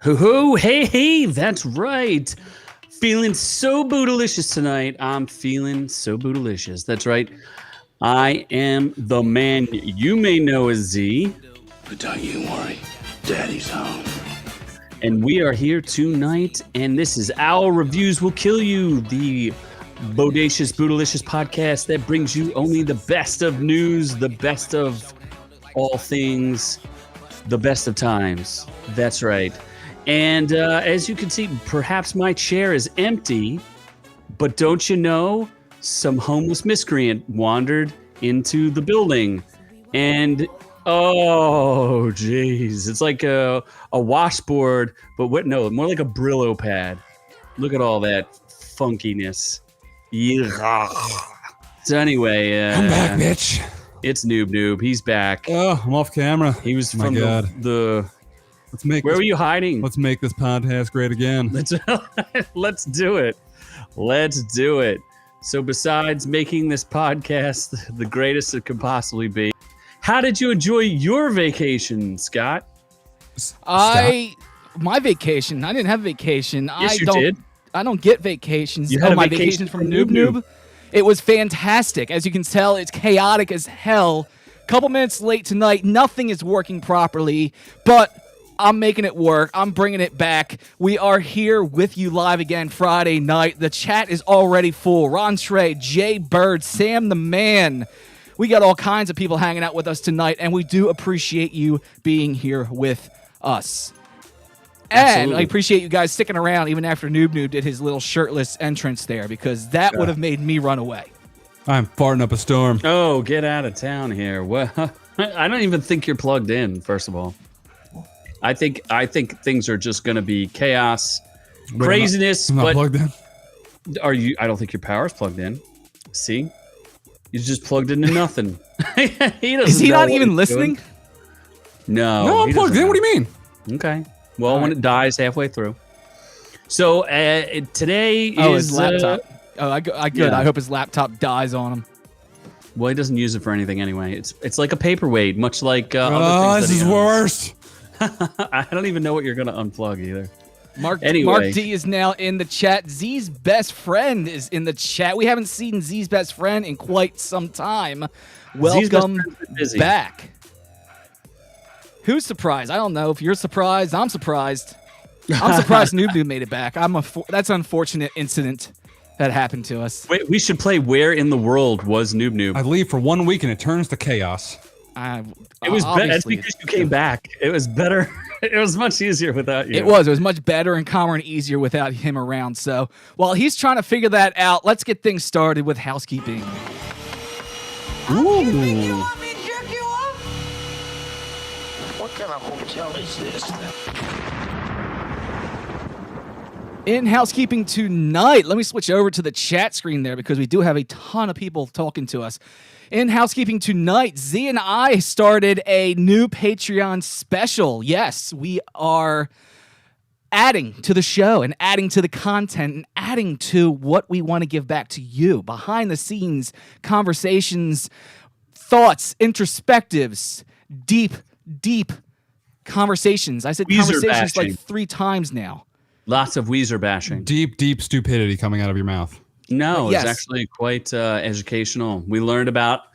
Hoo-hoo, hey, that's right. Feeling so bootylicious tonight. I'm feeling so bootylicious. That's right. I am the man you may know as Z. But don't you worry, Daddy's home. And we are here tonight, and this is Our Reviews Will Kill You, the bodacious, bootylicious podcast that brings you only the best of news, the best of all things, the best of times. That's right. And as you can see, perhaps my chair is empty, but don't you know, some homeless miscreant wandered into the building. And, oh, geez, it's like a washboard, but what? No, more like a Brillo pad. Look at all that funkiness. Yeah. So anyway. I'm back, bitch. It's Noob. He's back. Oh, I'm off camera. He was from the Where were you hiding? Let's make this podcast great again. Let's do it. Let's do it. So besides making this podcast the greatest it could possibly be, how did you enjoy your vacation, Scott? My vacation. I didn't have a vacation. Yes, you did. I don't get vacations. You had my vacation from Noob. It was fantastic. As you can tell, it's chaotic as hell. Couple minutes late tonight. Nothing is working properly, but I'm making it work. I'm bringing it back. We are here with you live again Friday night. The chat is already full. Ron Trey, Jay Bird, Sam the Man. We got all kinds of people hanging out with us tonight, and we do appreciate you being here with us. Absolutely. And I appreciate you guys sticking around even after Noob did his little shirtless entrance there, because that would have made me run away. I'm farting up a storm. Oh, get out of town here. Well, I don't even think you're plugged in, first of all. I think things are just going to be chaos, craziness. I'm not plugged in. Are you? I don't think your power's plugged in. See, he's just plugged into nothing. Is he not even listening? No, I'm plugged in. What do you mean? Okay. Well, when it dies halfway through. So today is his laptop. Good. Yeah. I hope his laptop dies on him. Well, he doesn't use it for anything anyway. It's like a paperweight, much like other things. This is worse. I don't even know what you're going to unplug either. Mark D is now in the chat. Z's best friend is in the chat. We haven't seen Z's best friend in quite some time. Welcome back. Who's surprised? I don't know. If you're surprised, I'm surprised. I'm surprised Noob made it back. That's an unfortunate incident that happened to us. Wait, we should play Where in the World Was Noob? I leave for 1 week and it turns to chaos. It was better. That's because you came back. It was better. It was much easier without you. It was much better and calmer and easier without him around. So while he's trying to figure that out, let's get things started with housekeeping. Ooh. What kind of hotel is this? In housekeeping tonight, let me switch over to the chat screen there because we do have a ton of people talking to us. In housekeeping tonight, Z and I started a new Patreon special. Yes, we are adding to the show and adding to the content and adding to what we want to give back to you. Behind the scenes, conversations, thoughts, introspectives, deep conversations. I said Weezer conversations bashing. like 3 times now. Lots of Weezer bashing. Deep stupidity coming out of your mouth. No, Yes. it's actually quite educational. We learned about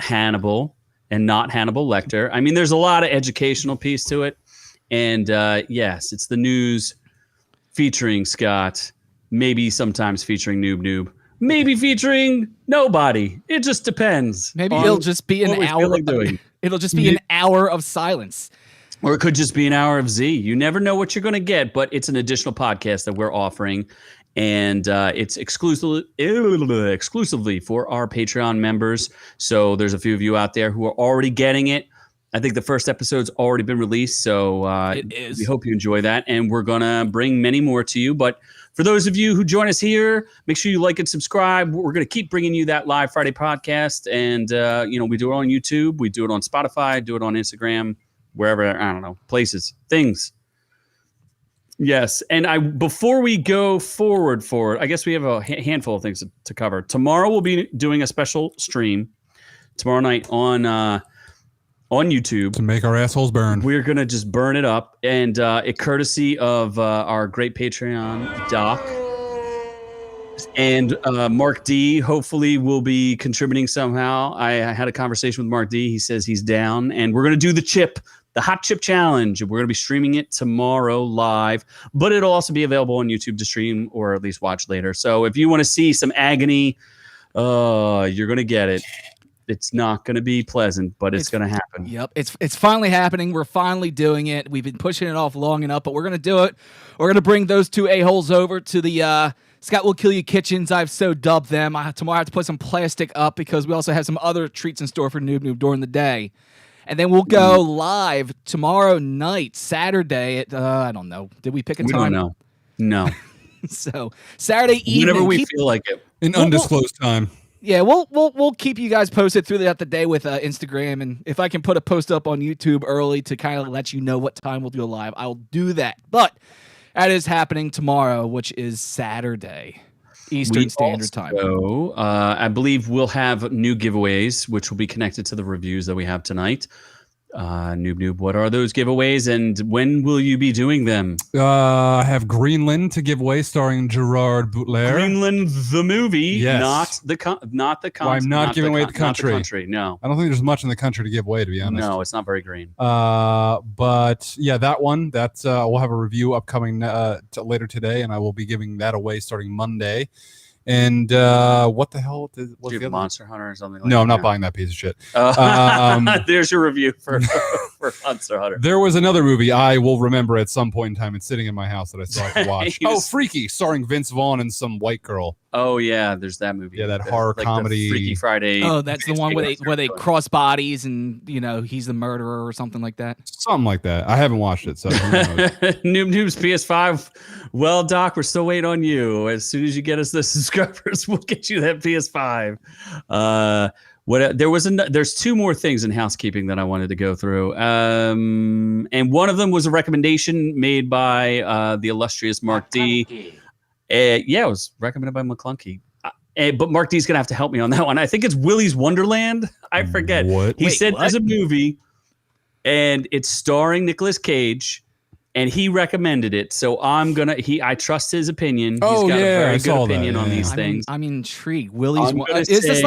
Hannibal and not Hannibal Lecter. I mean, there's a lot of educational piece to it. And yes, it's the news featuring Scott, maybe sometimes featuring Noob, maybe featuring nobody. It just depends. Maybe it'll just be an hour. It'll just be an hour of silence. Or it could just be an hour of Z. You never know what you're going to get, but it's an additional podcast that we're offering. And it's exclusively for our Patreon members. So there's a few of you out there who are already getting it. I think the first episode's already been released. So It is. we hope you enjoy that. And we're going to bring many more to you. But for those of you who join us here, make sure you like and subscribe. We're going to keep bringing you that live Friday podcast. And, we do it on YouTube. We do it on Spotify, do it on Instagram, wherever, I don't know, places, things. Yes, and before we go forward, I guess we have a handful of things to cover. Tomorrow we'll be doing a special stream tomorrow night on on YouTube. To make our assholes burn. We're going to just burn it up. And it courtesy of our great Patreon, Doc. And Mark D hopefully will be contributing somehow. I had a conversation with Mark D. He says he's down. And we're going to do the hot chip challenge. We're going to be streaming it tomorrow live. But it'll also be available on YouTube to stream or at least watch later. So if you want to see some agony, you're going to get it. It's not going to be pleasant, but it's going to happen. Yep, it's finally happening. We're finally doing it. We've been pushing it off long enough, but we're going to do it. We're going to bring those two a-holes over to the Scott Will Kill You kitchens. I've so dubbed them. Tomorrow I have to put some plastic up because we also have some other treats in store for Noob Noob during the day. And then we'll go live tomorrow night, Saturday at, I don't know. Did we pick a time? We don't know. No. So Saturday evening. Whenever we feel like it. In undisclosed time. Yeah, we'll keep you guys posted throughout the day with Instagram, and if I can put a post up on YouTube early to kind of let you know what time we'll do a live, I'll do that. But that is happening tomorrow, which is Saturday, Eastern Standard Time. So I believe we'll have new giveaways, which will be connected to the reviews that we have tonight. Noob, what are those giveaways, and when will you be doing them? I have Greenland to give away, starring Gerard Butler. Greenland, the movie, yes. not the Well, I'm not giving away the country. No, I don't think there's much in the country to give away, to be honest. No, it's not very green. But yeah, that one. That's we'll have a review upcoming later today, and I will be giving that away starting Monday. And what the hell? What's the Monster Hunter or something? No, I'm not buying that piece of shit. There's your review for Monster Hunter. There was another movie I will remember at some point in time. It's sitting in my house that I still have to watch. Freaky, starring Vince Vaughn and some white girl. Oh yeah, there's that movie. Yeah, that horror comedy. Freaky Friday. Oh, that's the one where they cross bodies and he's the murderer or something like that. Something like that. I haven't watched it, so who knows? Noob's PS5. Well, Doc, we're still waiting on you. As soon as you get us the subscribers, we'll get you that PS5. There's two more things in housekeeping that I wanted to go through. And one of them was a recommendation made by the illustrious Mark D. Yeah, it was recommended by McClunky. But Mark D's going to have to help me on that one. I think it's Willy's Wonderland. I forget. What? He said there's a movie, and it's starring Nicolas Cage, and he recommended it. So I trust his opinion. He's got a very good opinion on these things. I'm intrigued. Is this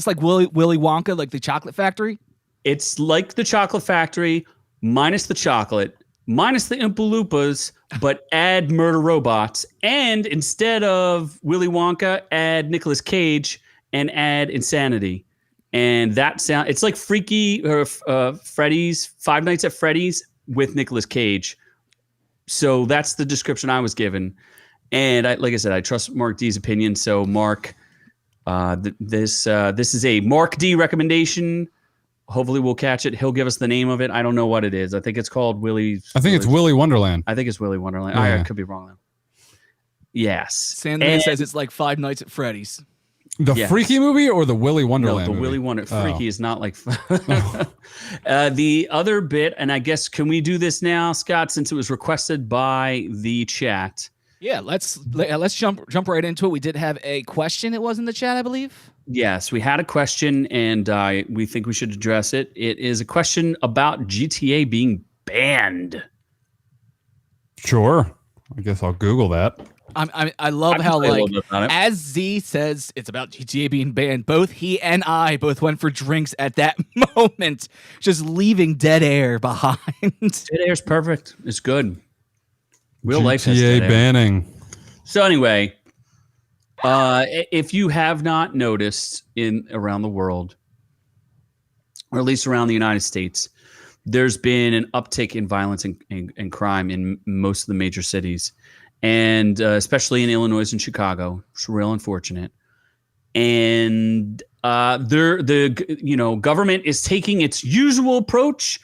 like Willy Wonka, like the Chocolate Factory? It's like the Chocolate Factory, minus the chocolate, minus the Oompa Loompas, but add murder robots. And instead of Willy Wonka, add Nicolas Cage and add insanity. And it's like Freaky or Freddy's, Five Nights at Freddy's with Nicolas Cage. So that's the description I was given. And like I said, I trust Mark D's opinion. So Mark, this is a Mark D recommendation. Hopefully we'll catch it. He'll give us the name of it. I don't know what it is. I think it's called Willy. I think it's Willy Wonderland. I think it's Willy Wonderland. Yeah. I could be wrong though. Yes. Sandman says it's like Five Nights at Freddy's. The Freaky movie or the Willy Wonderland? No, the Willy Wonderland. Freaky is not like. The other bit, and I guess can we do this now, Scott? Since it was requested by the chat. Yeah, let's jump right into it. We did have a question. It was in the chat, I believe. Yes, we had a question, and we think we should address it. It is a question about GTA being banned. Sure, I guess I'll Google that. I love how, like, as Z says, it's about GTA being banned. Both he and I both went for drinks at that moment, just leaving dead air behind. Dead air's perfect. It's good. Real life has GTA dead air. banning. So anyway, if you have not noticed around the world, or at least around the United States, there's been an uptick in violence and crime in most of the major cities. And especially in Illinois and Chicago. It's real unfortunate. And the government is taking its usual approach,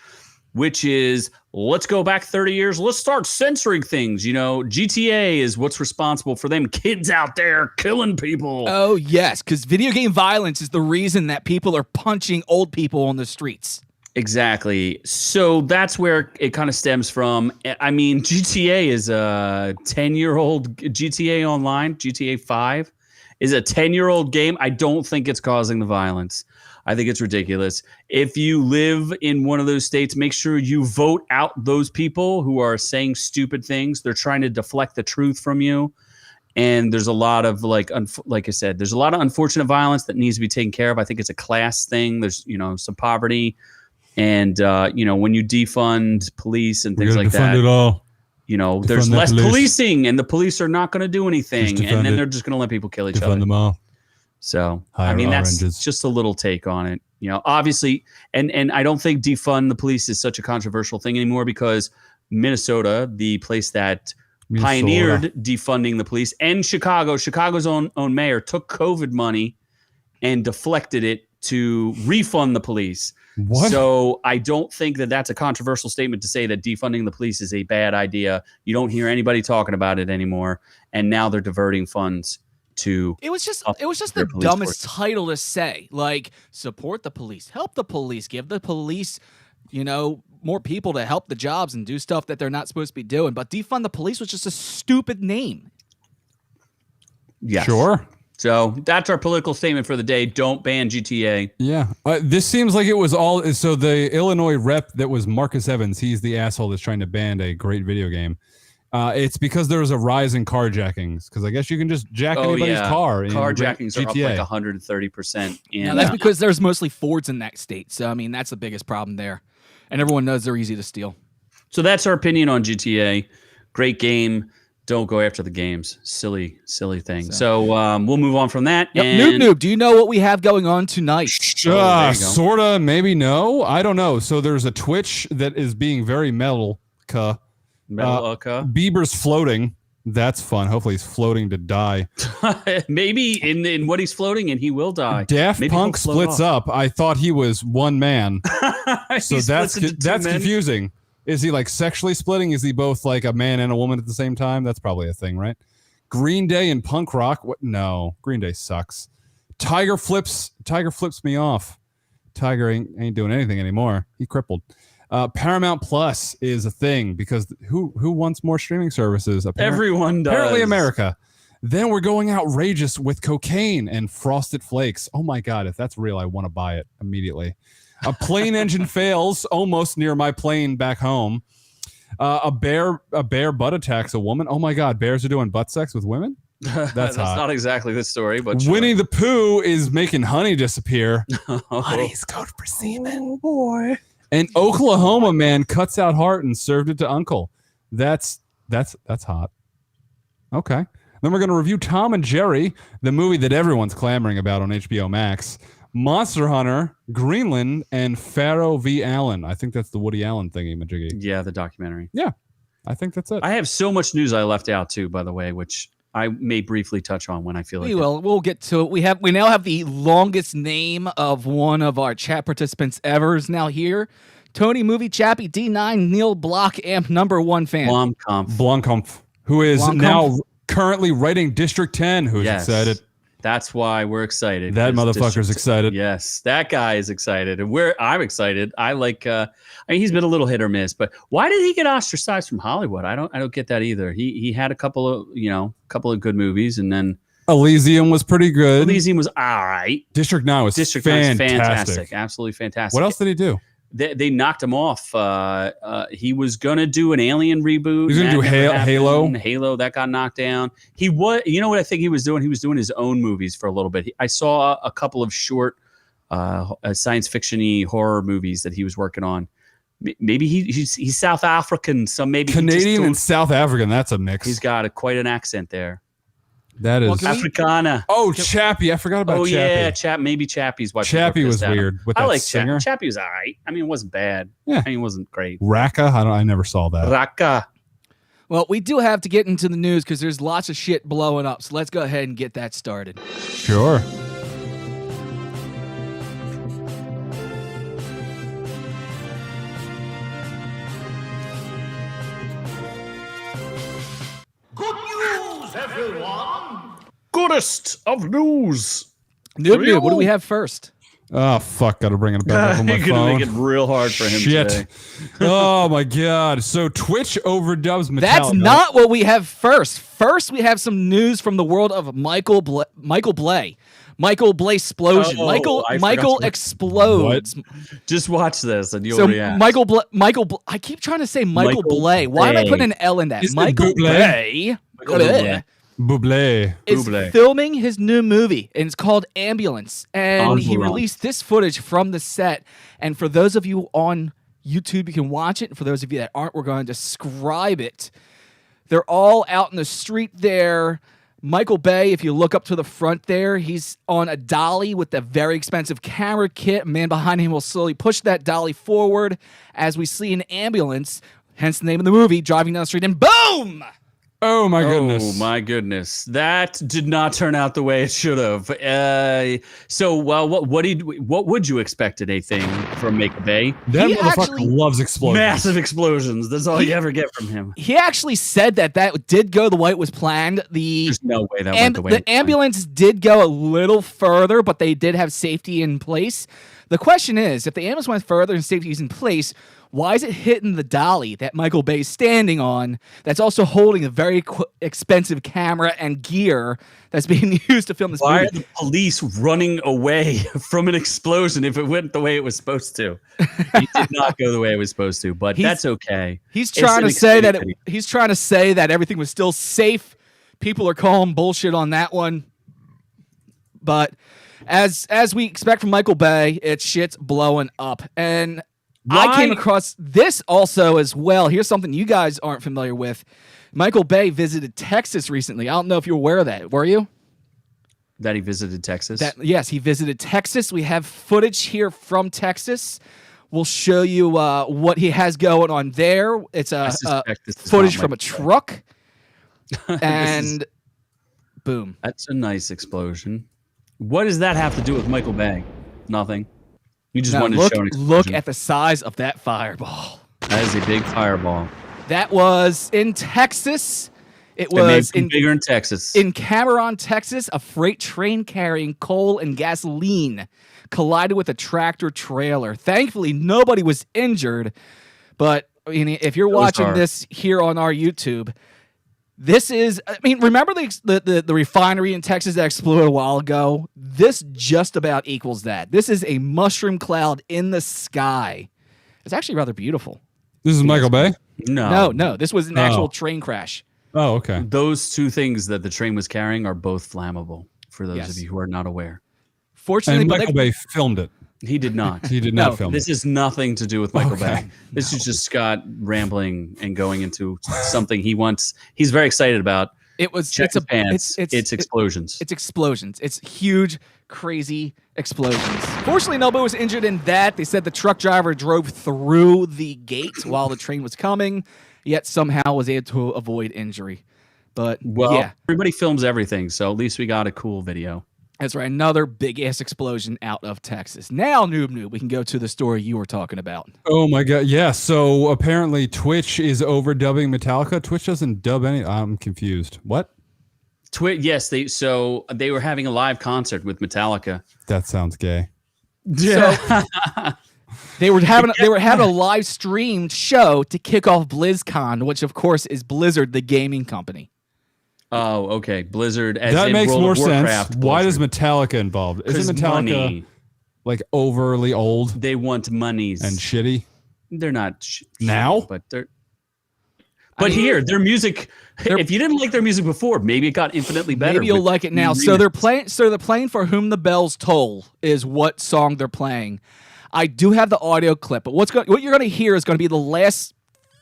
which is let's go back 30 years. Let's start censoring things. GTA is what's responsible for them kids out there killing people. Oh, yes, because video game violence is the reason that people are punching old people on the streets. Exactly. So that's where it kind of stems from. I mean, GTA is a 10-year-old GTA Online. GTA 5 is a 10-year-old game. I don't think it's causing the violence. I think it's ridiculous. If you live in one of those states, make sure you vote out those people who are saying stupid things. They're trying to deflect the truth from you. And there's a lot of like I said, there's a lot of unfortunate violence that needs to be taken care of. I think it's a class thing. There's, some poverty. And, when you defund police and things like that, it all. There's less policing and the police are not going to do anything. And then they're just going to let people kill each other. Them all. So, Higher that's oranges. just a little take on it. Obviously, and I don't think defund the police is such a controversial thing anymore because Minnesota, the place that pioneered defunding the police, and Chicago's own mayor took COVID money and deflected it to refund the police. What? So I don't think that that's a controversial statement to say that defunding the police is a bad idea. You don't hear anybody talking about it anymore. And now they're diverting funds to. It was just the dumbest title to say. Like, support the police, help the police, give the police, more people to help the jobs and do stuff that they're not supposed to be doing. But defund the police was just a stupid name. Yes. Sure. So that's our political statement for the day. Don't ban GTA. Yeah. This seems like it was all. So the Illinois rep that was Marcus Evans, he's the asshole that's trying to ban a great video game. It's because there was a rise in carjackings. Because I guess you can just jack anybody's car. Carjackings are GTA. up like 130%. And that's because there's mostly Fords in that state. So, that's the biggest problem there. And everyone knows they're easy to steal. So that's our opinion on GTA. Great game. Don't go after the games. Silly thing. So we'll move on from that. Yep. And Noob, do you know what we have going on tonight? Sorta, maybe no. I don't know. So there's a Twitch that is being very Metallica. Bieber's floating. That's fun. Hopefully he's floating to die. Maybe in what he's floating in, he will die. Daft Maybe Punk splits up. I thought he was one man. So that's confusing. Is he like sexually splitting? Is he both like a man and a woman at the same time? That's probably a thing, right? Green Day and punk rock. What? No, Green Day sucks. Tiger flips me off. Tiger ain't doing anything anymore. He crippled. Paramount Plus is a thing because who wants more streaming services? Everyone does. Apparently America. Then we're going outrageous with cocaine and Frosted Flakes. Oh my God, if that's real, I want to buy it immediately. A plane engine fails almost near my plane back home. A bear butt attacks a woman. Oh my God, bears are doing butt sex with women? That's not exactly the story, but Winnie the Pooh is making honey disappear. Honey's code for semen. Oh boy. An Oklahoma man cuts out heart and served it to uncle. That's hot. Okay. Then we're going to review Tom and Jerry, the movie that everyone's clamoring about on HBO Max. Monster Hunter, Greenland, and Farro v. Allen. I think that's the Woody Allen thingy-majiggy. Yeah, the documentary. Yeah, I think that's it. I have so much news I left out too, by the way, which I may briefly touch on when I feel like we'll get to it. We now have the longest name of one of our chat participants ever is now here. Tony Movie Chappie D9 Neil Block Amp #1 fan. Blomkamp, who is now currently writing District 10. Who's excited? That's why we're excited. That motherfucker's excited. Yes, that guy is excited, and I'm excited. I like. He's been a little hit or miss, but why did he get ostracized from Hollywood? I don't get that either. He had a couple of good movies, and then Elysium was pretty good. Elysium was all right. District 9 was fantastic. Absolutely fantastic. What else did he do? They knocked him off. He was gonna do an Alien reboot. He was gonna do Halo. Halo that got knocked down. He was. You know what I think he was doing? He was doing his own movies for a little bit. I saw a couple of short, science fiction-y horror movies that he was working on. Maybe he's South African, so maybe Canadian and South African. That's a mix. He's got quite an accent there. That is Africana. Chappie. I forgot about Chappie. Yeah, maybe Chappie's why Chappie was weird. With I that like singer. Chappie was all right. I mean, it wasn't bad. Yeah. I mean, it wasn't great. Raka? I never saw that. Raka. Well, we do have to get into the news because there's lots of shit blowing up. So let's go ahead and get that started. Sure. Good news, everyone! Goodest of news. Noob, what do we have first? Oh, fuck. Got to bring it back up on my You're phone. going to make it real hard for him today. Oh, my God. So Twitch overdubs Metallica. That's not what we have first. First, we have some news from the world of Michael Blay. Michael Blaze-splosion. Oh, Michael explodes. Just watch this and you'll react. I keep trying to say Michael Blay. Why am I putting an L in that? Is it Michael Blay Bublé is filming his new movie, and it's called Ambulance. And he released this footage from the set. And for those of you on YouTube, you can watch it. And for those of you that aren't, we're going to describe it. They're all out in the street there. Michael Bay, if you look up to the front there, he's on a dolly with a very expensive camera kit. A man behind him will slowly push that dolly forward as we see an ambulance, hence the name of the movie, driving down the street, and boom! Oh my goodness! Oh my goodness! That did not turn out the way it should have. What would you expect in a thing from Michael Bay? That motherfucker loves explosions. Massive explosions. That's all you ever get from him. He actually said that did go the way it was planned. There's no way that went the way. The ambulance did go a little further, but they did have safety in place. The question is, if the ambulance went further and safety is in place, why is it hitting the dolly that Michael Bay is standing on that's also holding a very expensive camera and gear that's being used to film this movie? Why are the police running away from an explosion if it went the way it was supposed to? It did not go the way it was supposed to, but that's okay. He's trying to say that everything was still safe. People are calling bullshit on that one. But as we expect from Michael Bay, it's shit's blowing up. And I came across this also as well. Here's something you guys aren't familiar with. Michael Bay visited Texas recently. I don't know if you're aware of that. Were you? That he visited Texas? Yes, he visited Texas. We have footage here from Texas. We'll show you what he has going on there. It's footage from a truck. And boom. That's a nice explosion. What does that have to do with Michael Bay? Nothing. You just wanted to show an explosion. Look at the size of that fireball. That is a big fireball. That was in Texas. It was bigger in Texas. In Cameron, Texas, a freight train carrying coal and gasoline collided with a tractor trailer. Thankfully, nobody was injured. But if you're watching this here on our YouTube, this is, remember the refinery in Texas that exploded a while ago? This just about equals that. This is a mushroom cloud in the sky. It's actually rather beautiful. This is Michael Bay? No. This was an actual train crash. Oh, okay. Those two things that the train was carrying are both flammable, for those of you who are not aware. Fortunately, and Michael Bay filmed it. He did not. He did not film it. This is nothing to do with Michael Bay. This is just Scott rambling and going into something he wants. He's very excited about. It's explosions. It's explosions. It's huge, crazy explosions. Fortunately, nobody was injured in that. They said the truck driver drove through the gate while the train was coming, yet somehow was able to avoid injury. But everybody films everything, so at least we got a cool video. That's right. Another big-ass explosion out of Texas. Now, Noob, we can go to the story you were talking about. Oh, my God. Yeah, so apparently Twitch is overdubbing Metallica. Twitch doesn't dub any... I'm confused. What? Yes, they were having a live concert with Metallica. That sounds gay. Yeah. So, they were having a live streamed show to kick off BlizzCon, which, of course, is Blizzard, the gaming company. Oh, okay. Blizzard. That makes more sense. Why does Metallica involved? Isn't Metallica like overly old? They want monies and shitty. They're not now, but they're. But here, their music. If you didn't like their music before, maybe it got infinitely better. Maybe you'll like it now. So they're playing. So they're playing "For Whom the Bells Toll" is what song they're playing. I do have the audio clip, but what you're going to hear is going to be the last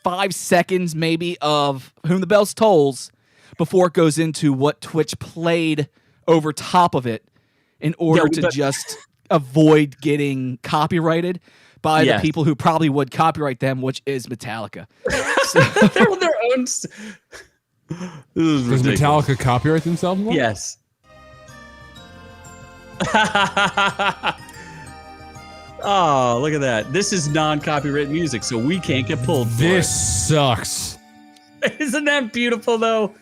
5 seconds, maybe, of "Whom the Bells Tolls." Before it goes into what Twitch played over top of it in order to just avoid getting copyrighted by the people who probably would copyright them, which is Metallica. So, they're on their own. Does Metallica copyright themselves? Yes. Oh, look at that. This is non-copyright music, so we can't get pulled for This sucks. Isn't that beautiful, though?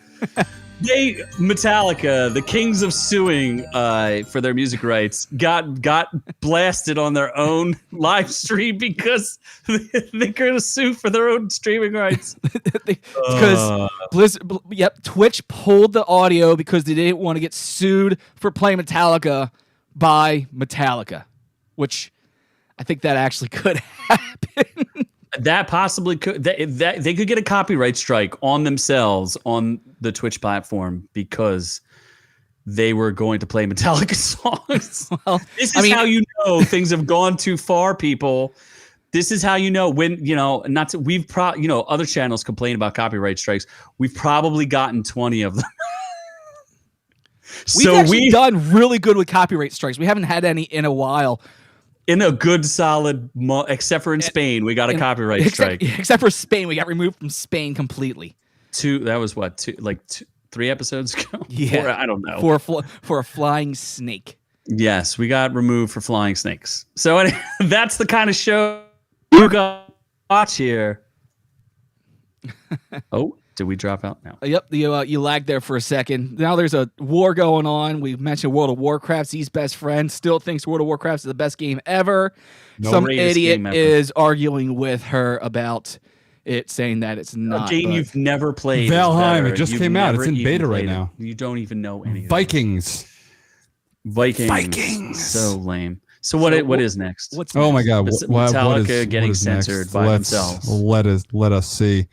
Metallica, the kings of suing for their music rights, got blasted on their own live stream because they're going to sue for their own streaming rights. Because Twitch pulled the audio because they didn't want to get sued for playing Metallica by Metallica, which I think that actually could happen. That possibly could. That they could get a copyright strike on themselves on the Twitch platform because they were going to play Metallica songs. Well, this is how you know things have gone too far, people. This is how you know when, other channels complain about copyright strikes. We've probably gotten 20 of them. We've done really good with copyright strikes. We haven't had any in a while. In a good solid month, except for in Spain, we got a copyright strike. Except for Spain, we got removed from Spain completely. That was what, 3 episodes ago? Yeah. 4, I don't know. For a flying snake. Yes, we got removed for flying snakes. So anyway, that's the kind of show you got to watch here. Oh, did we drop out now? Yep, you lagged there for a second. Now there's a war going on. We mentioned World of Warcraft. Z's best friend still thinks World of Warcraft is the best game ever. Some idiot is arguing with her about it, saying that it's not. A game you've never played. Valheim, it just came out. It's in beta right now. You don't even know anything. Vikings. So lame. So what is next? Oh my God! Metallica getting censored by themselves. Let us see.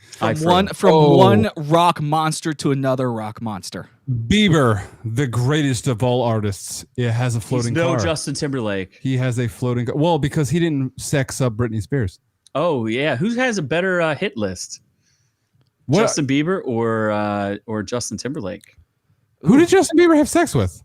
From one rock monster to another rock monster. Bieber, the greatest of all artists, it has a floating car. No Justin Timberlake. He has a floating car. Well, because he didn't sex up Britney Spears. Oh yeah, who has a better hit list? What? Justin Bieber or Justin Timberlake? Who did Justin Bieber have sex with?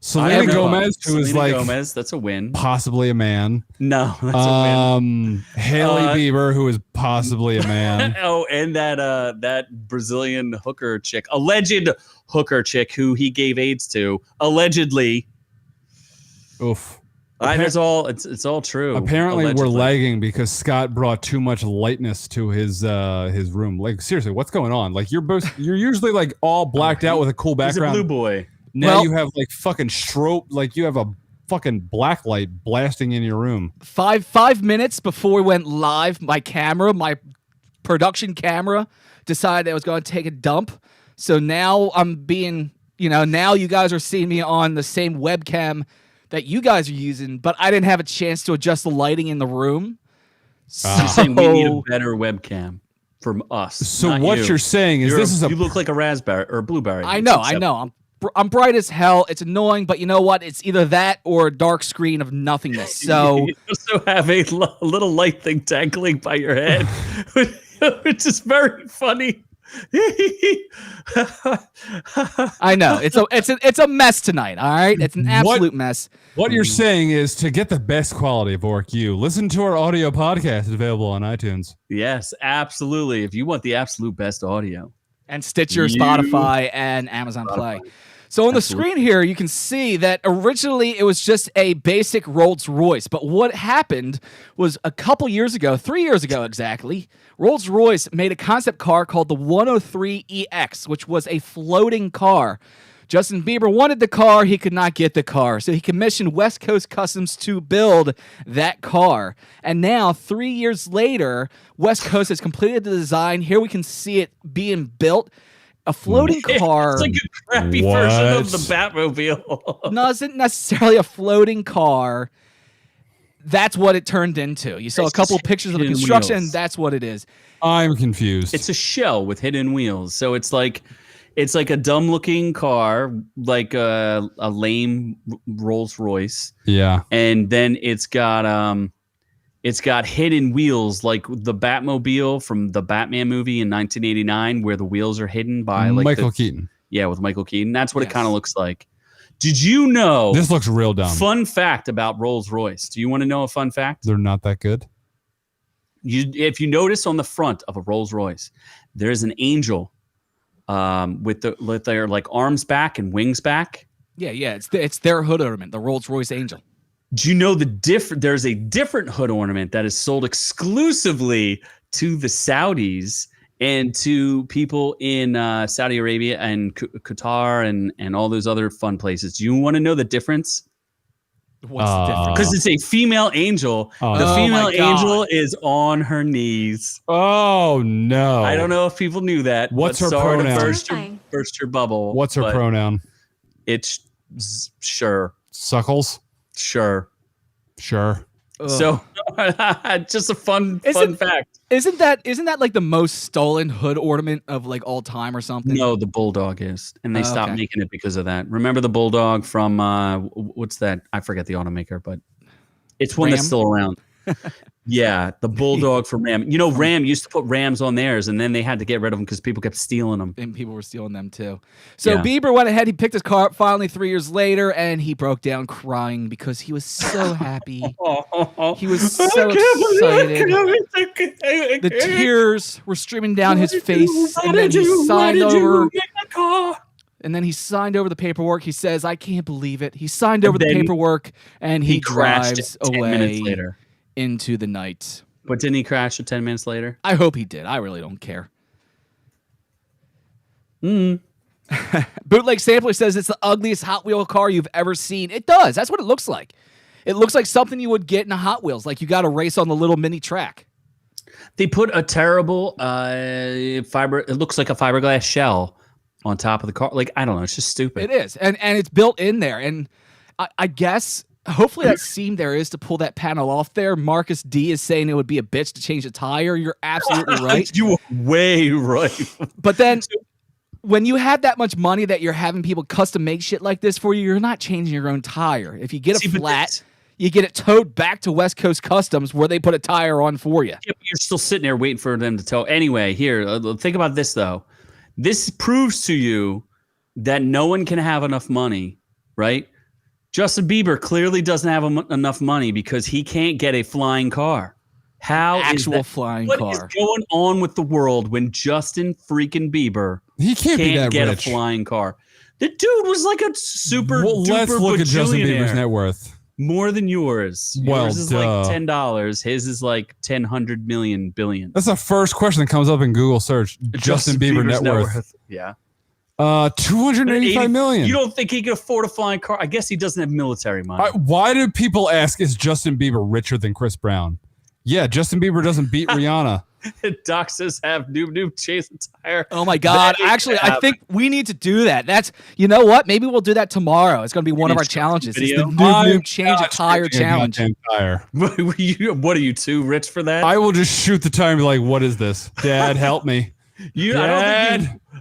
Selena Gomez, who is like Gomez, that's a win. Possibly a man. No, that's a win. Hailey Bieber, who is possibly a man. And that Brazilian hooker chick, alleged hooker chick, who he gave AIDS to, allegedly. Oof. It's all true. Apparently, allegedly. We're lagging because Scott brought too much lightness to his room. Like seriously, what's going on? Like you're usually like all blacked out with a cool background. He's a blue boy. Now you have like fucking strobe, like you have a fucking black light blasting in your room. 5 minutes before we went live, my production camera, decided I was going to take a dump. So now I'm being, now you guys are seeing me on the same webcam that you guys are using, but I didn't have a chance to adjust the lighting in the room. You're saying we need a better webcam from us. So what you're saying is you look like a raspberry or a blueberry. I know. I'm bright as hell. It's annoying, but you know what? It's either that or a dark screen of nothingness. So you also have a little light thing dangling by your head, which is very funny. I know it's a mess tonight. All right, it's an absolute mess. What you're saying is to get the best quality of OrkU, listen to our audio podcast. It's available on iTunes. Yes, absolutely. If you want the absolute best audio. And Stitcher, Spotify, and Amazon Play. So on the screen here, you can see that originally it was just a basic Rolls Royce. But what happened was a couple years ago, 3 years ago exactly, Rolls Royce made a concept car called the 103EX, which was a floating car. Justin Bieber wanted the car, he could not get the car, so he commissioned West Coast Customs to build that car. And now, 3 years later, West Coast has completed the design. Here we can see it being built. A floating car. It's like a crappy version of the Batmobile. No, it's not necessarily a floating car. That's what it turned into. You saw a couple pictures of the construction, and that's what it is. I'm confused. It's a shell with hidden wheels, so it's like a dumb-looking car, like a lame Rolls Royce. Yeah, and then it's got hidden wheels, like the Batmobile from the Batman movie in 1989, where the wheels are hidden by Michael Keaton. Yeah, with Michael Keaton. That's what it kind of looks like. Did you know? This looks real dumb. Fun fact about Rolls Royce. Do you want to know a fun fact? They're not that good. If you notice on the front of a Rolls Royce, there's an angel. With their like arms back and wings back. Yeah. It's their hood ornament, the Rolls Royce Angel. Do you know there's a different hood ornament that is sold exclusively to the Saudis and to people in Saudi Arabia and Qatar and all those other fun places. Do you want to know the difference? What's the difference? Because it's a female angel. The female angel is on her knees. Oh no! I don't know if people knew that. What's her pronoun? Burst your bubble. What's her pronoun? It's sure. Suckles. Sure. Ugh. So, just a fun fact. Isn't that like the most stolen hood ornament of like all time or something? No, the Bulldog is, and they stopped making it because of that. Remember the Bulldog from what's that? I forget the automaker, but it's one that's still around. Yeah, the Bulldog from Ram. You know, Ram used to put Rams on theirs, and then they had to get rid of them because people kept stealing them. And people were stealing them too. So Bieber went ahead. He picked his car up finally 3 years later, and he broke down crying because he was so happy. He was so excited. The tears were streaming down his face, and then he signed over. And then he signed over the paperwork. He says, "I can't believe it." He signed over the paperwork, and he drives away into the night. But didn't he crash 10 minutes later? I hope he did. I really don't care. Bootleg Sampler says it's the ugliest Hot Wheel car you've ever seen. It does. That's what it looks like. It looks like something you would get in a Hot Wheels, like you got to race on the little mini track. They put a terrible fiber. It looks like a fiberglass shell on top of the car. Like, I don't know. It's just stupid. It is. And it's built in there. And I guess hopefully that seam there is to pull that panel off there. Marcus D is saying it would be a bitch to change the tire. You're absolutely right. You were way right. But then when you have that much money that you're having people custom make shit like this for you, you're not changing your own tire. If you get a flat, you get it towed back to West Coast Customs where they put a tire on for you. You're still sitting there waiting for them to tow. Anyway, here, think about this, though. This proves to you that no one can have enough money, right? Justin Bieber clearly doesn't have enough money because he can't get a flying car. How actual flying car? What is going on with the world when Justin freaking Bieber can't get a flying car? The dude was like a super duper let's look at Justin Bieber's net worth. More than yours. Yours is like $10. His is like 100 million billion. That's the first question that comes up in Google search. Justin Bieber net worth. Yeah. 285 million. You don't think he could afford a flying car? I guess he doesn't have military money. Why do people ask, is Justin Bieber richer than Chris Brown? Yeah, Justin Bieber doesn't beat Rihanna. Doc says have noob chase the tire. Oh my God. Actually, I think we need to do that. That's, you know what? Maybe we'll do that tomorrow. It's going to be one of our challenges. It's the noob change a tire challenge. What are you too rich for that? I will just shoot the tire and be like, what is this? Dad, help me.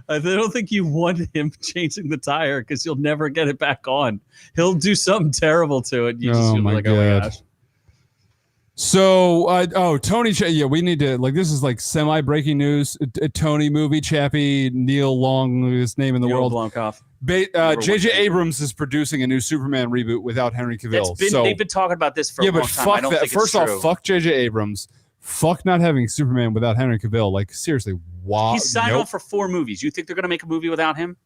I don't think you want him changing the tire because you'll never get it back on. He'll do something terrible to it. You just feel like, oh my gosh. So, Tony, we need to, like, this is like semi-breaking news. Tony movie, Chappie, Neil Long, his name in the world. J.J. Abrams is producing a new Superman reboot without Henry Cavill. They've been talking about this for a long time. I don't think first it's true. off, fuck J.J. Abrams. Fuck not having Superman without Henry Cavill. Like, seriously, why? He's signed on for 4 movies. You think they're going to make a movie without him?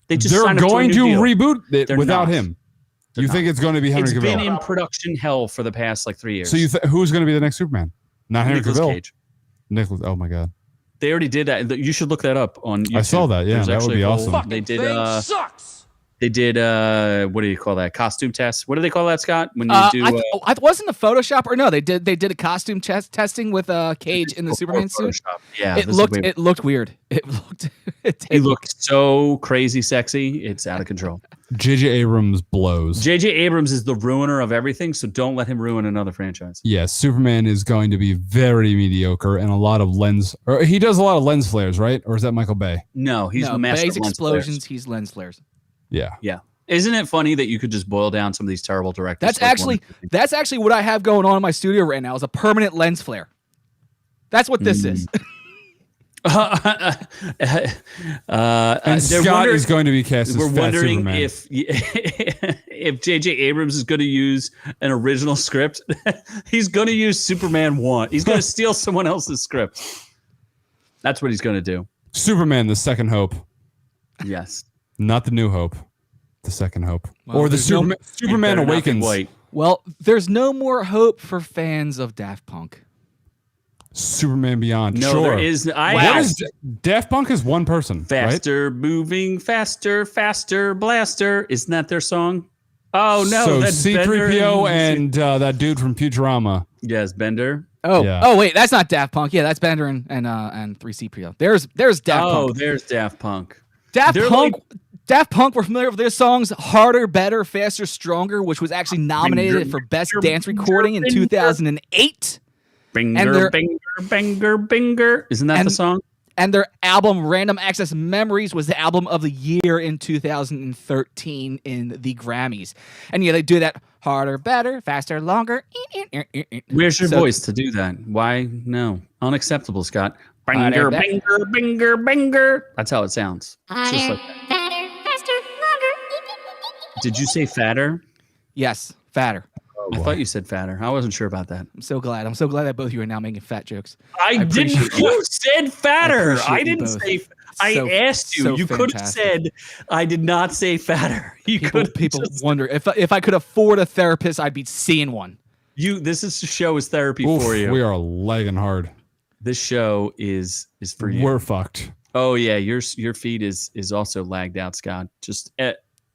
They're going to reboot it without him. You think it's going to be Henry Cavill? It's been in production hell for the past like 3 years. So who's going to be the next Superman? Not Henry Nicolas Cavill. Cage. Nicholas. Oh my God. They already did that. You should look that up on YouTube. I saw that. Yeah, that would be awesome. They did. They did. What do you call that? Costume test. What do they call that, Scott? When you do. I wasn't the Photoshop or no? They did a costume testing with Cage in the Superman suit. Yeah, it looked weird. It looked so crazy sexy. It's out of control. J.J. Abrams blows. J.J. Abrams is the ruiner of everything, so don't let him ruin another franchise. Yes, Superman is going to be very mediocre and a lot of lens. Or he does a lot of lens flares, right? Or is that Michael Bay? No, he's the master of lens explosions. flares. He's lens flares. Yeah. Yeah. Isn't it funny that you could just boil down some of these terrible directors? That's actually what I have going on in my studio right now is a permanent lens flare. That's what this is. And Scott is going to be cast as We're wondering Superman. if J.J. Abrams is going to use an original script. He's going to use Superman 1. He's going to steal someone else's script. That's what he's going to do. Superman, the second hope. Yes. Not the new hope. The second hope. Well, or the Superman Awakens. Well, there's no more hope for fans of Daft Punk. Superman Beyond. No, sure. there is. Daft Punk is one person. Faster, right? moving, faster, blaster. Isn't that their song? Oh no, so that's C-3PO and that dude from Futurama. Yes, Bender. Oh, yeah. Oh wait, that's not Daft Punk. Yeah, that's Bender and 3CPO. There's Daft Punk. Oh, there's Daft Punk. Daft Punk Daft Punk were familiar with their songs Harder, Better, Faster, Stronger, which was actually nominated for Best Dance Recording in 2008. Binger, binger. Isn't that the song? And their album Random Access Memories was the album of the year in 2013 in the Grammys. And yeah, they do that harder, better, faster, longer. Where's your voice to do that? Why? No. Unacceptable, Scott. Binger, binger, binger, binger. That's how it sounds. Just like that. Did you say fatter? Yes, fatter. I thought you said fatter. I wasn't sure about that. I'm so glad. I'm so glad that both of you are now making fat jokes. I didn't. You said fatter. I didn't say. I asked you. You could have said. I did not say fatter. You could. People wonder if I could afford a therapist, I'd be seeing one. This show is therapy for you. We are lagging hard. This show is for you. We're fucked. Oh yeah, your feed is also lagged out, Scott. Just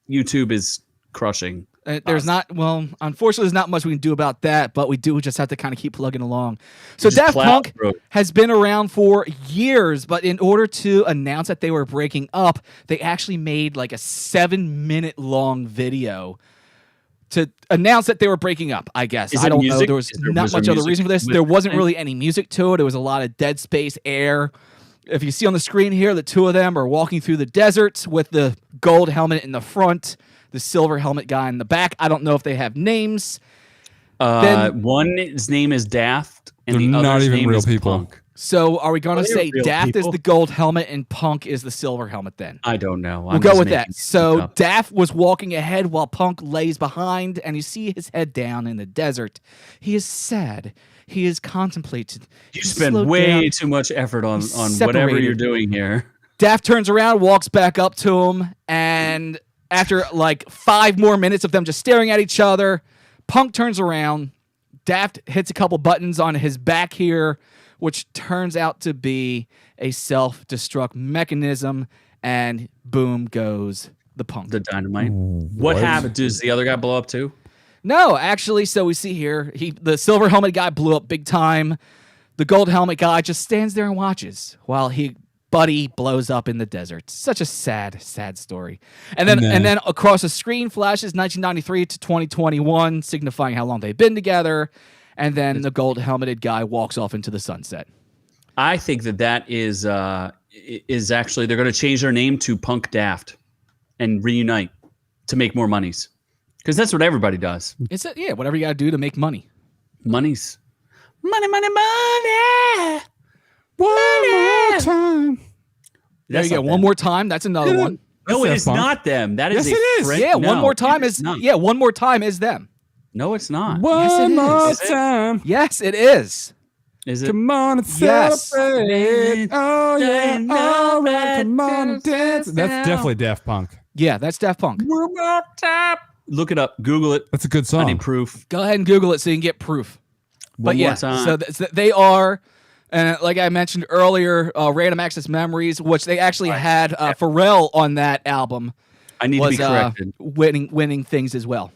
YouTube is crushing. Unfortunately, there's not much we can do about that, but we do just have to kind of keep plugging along. So Daft Punk has been around for years, but in order to announce that they were breaking up, they actually made like a 7-minute long video to announce that they were breaking up, I guess. I don't know. There was not much other reason for this. There wasn't really any music to it. It was a lot of dead space, air. If you see on the screen here, the two of them are walking through the desert with the gold helmet in the front, the silver helmet guy in the back. I don't know if they have names. One's name is Daft, and the other's name is Punk. So are we going to say Daft is the gold helmet and Punk is the silver helmet then? I don't know. We'll go with that. So Daft was walking ahead while Punk lays behind, and you see his head down in the desert. He is sad. He is contemplated. You spend way too much effort on whatever you're doing here. Daft turns around, walks back up to him, and after like 5 more minutes of them just staring at each other, Punk turns around. Daft hits a couple buttons on his back here, which turns out to be a self-destruct mechanism, and boom goes the Punk. The dynamite. What happened? Does the other guy blow up too? No, actually, so we see here, the silver helmet guy blew up big time. The gold helmet guy just stands there and watches while Buddy blows up in the desert. Such a sad, sad story. And then across the screen flashes 1993 to 2021, signifying how long they've been together. And then the gold helmeted guy walks off into the sunset. I think that is actually, they're going to change their name to Punk Daft and reunite to make more monies. Because that's what everybody does. Whatever you got to do to make money. Monies. Money, money, money. One more time. There you go. One more time. That's another one. No, it is not them. That is yes, Yeah, one more time is one more time is them. No, it's not. One more time. Yes, it is. Is it? Come on and celebrate. Oh yeah. All right. Come on and dance. That's definitely Daft Punk. Yeah, that's Daft Punk. One more time. Look it up. Google it. That's a good song. I need proof. Go ahead and Google it so you can get proof. One more time. So they are, and like I mentioned earlier, Random Access Memories, which they actually had Pharrell on that album. I need to be corrected. Winning things as well.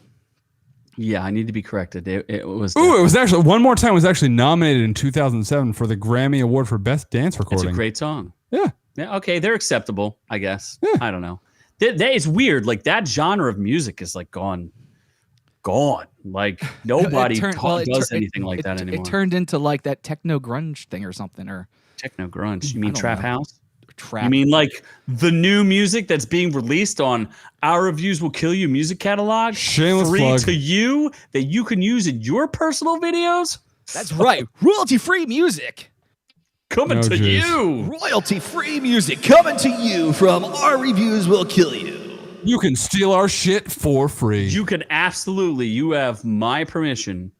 Yeah, I need to be corrected. It was. Ooh, it was actually One More Time was actually nominated in 2007 for the Grammy Award for Best Dance Recording. It's a great song. Yeah. Yeah. Okay, they're acceptable, I guess. Yeah. I don't know. That is weird. Like that genre of music is like gone. Like nobody does anything like that anymore. It turned into like that techno grunge thing or something, or techno grunge. You mean trap house? Trap. You mean like the new music that's being released on Our Reviews Will Kill You music catalog? Shameless free plug. to you that you can use in your personal videos? That's right. Royalty-free music. Coming to you. Royalty-free music coming to you from Our Reviews Will Kill You. You can steal our shit for free. You can absolutely. You have my permission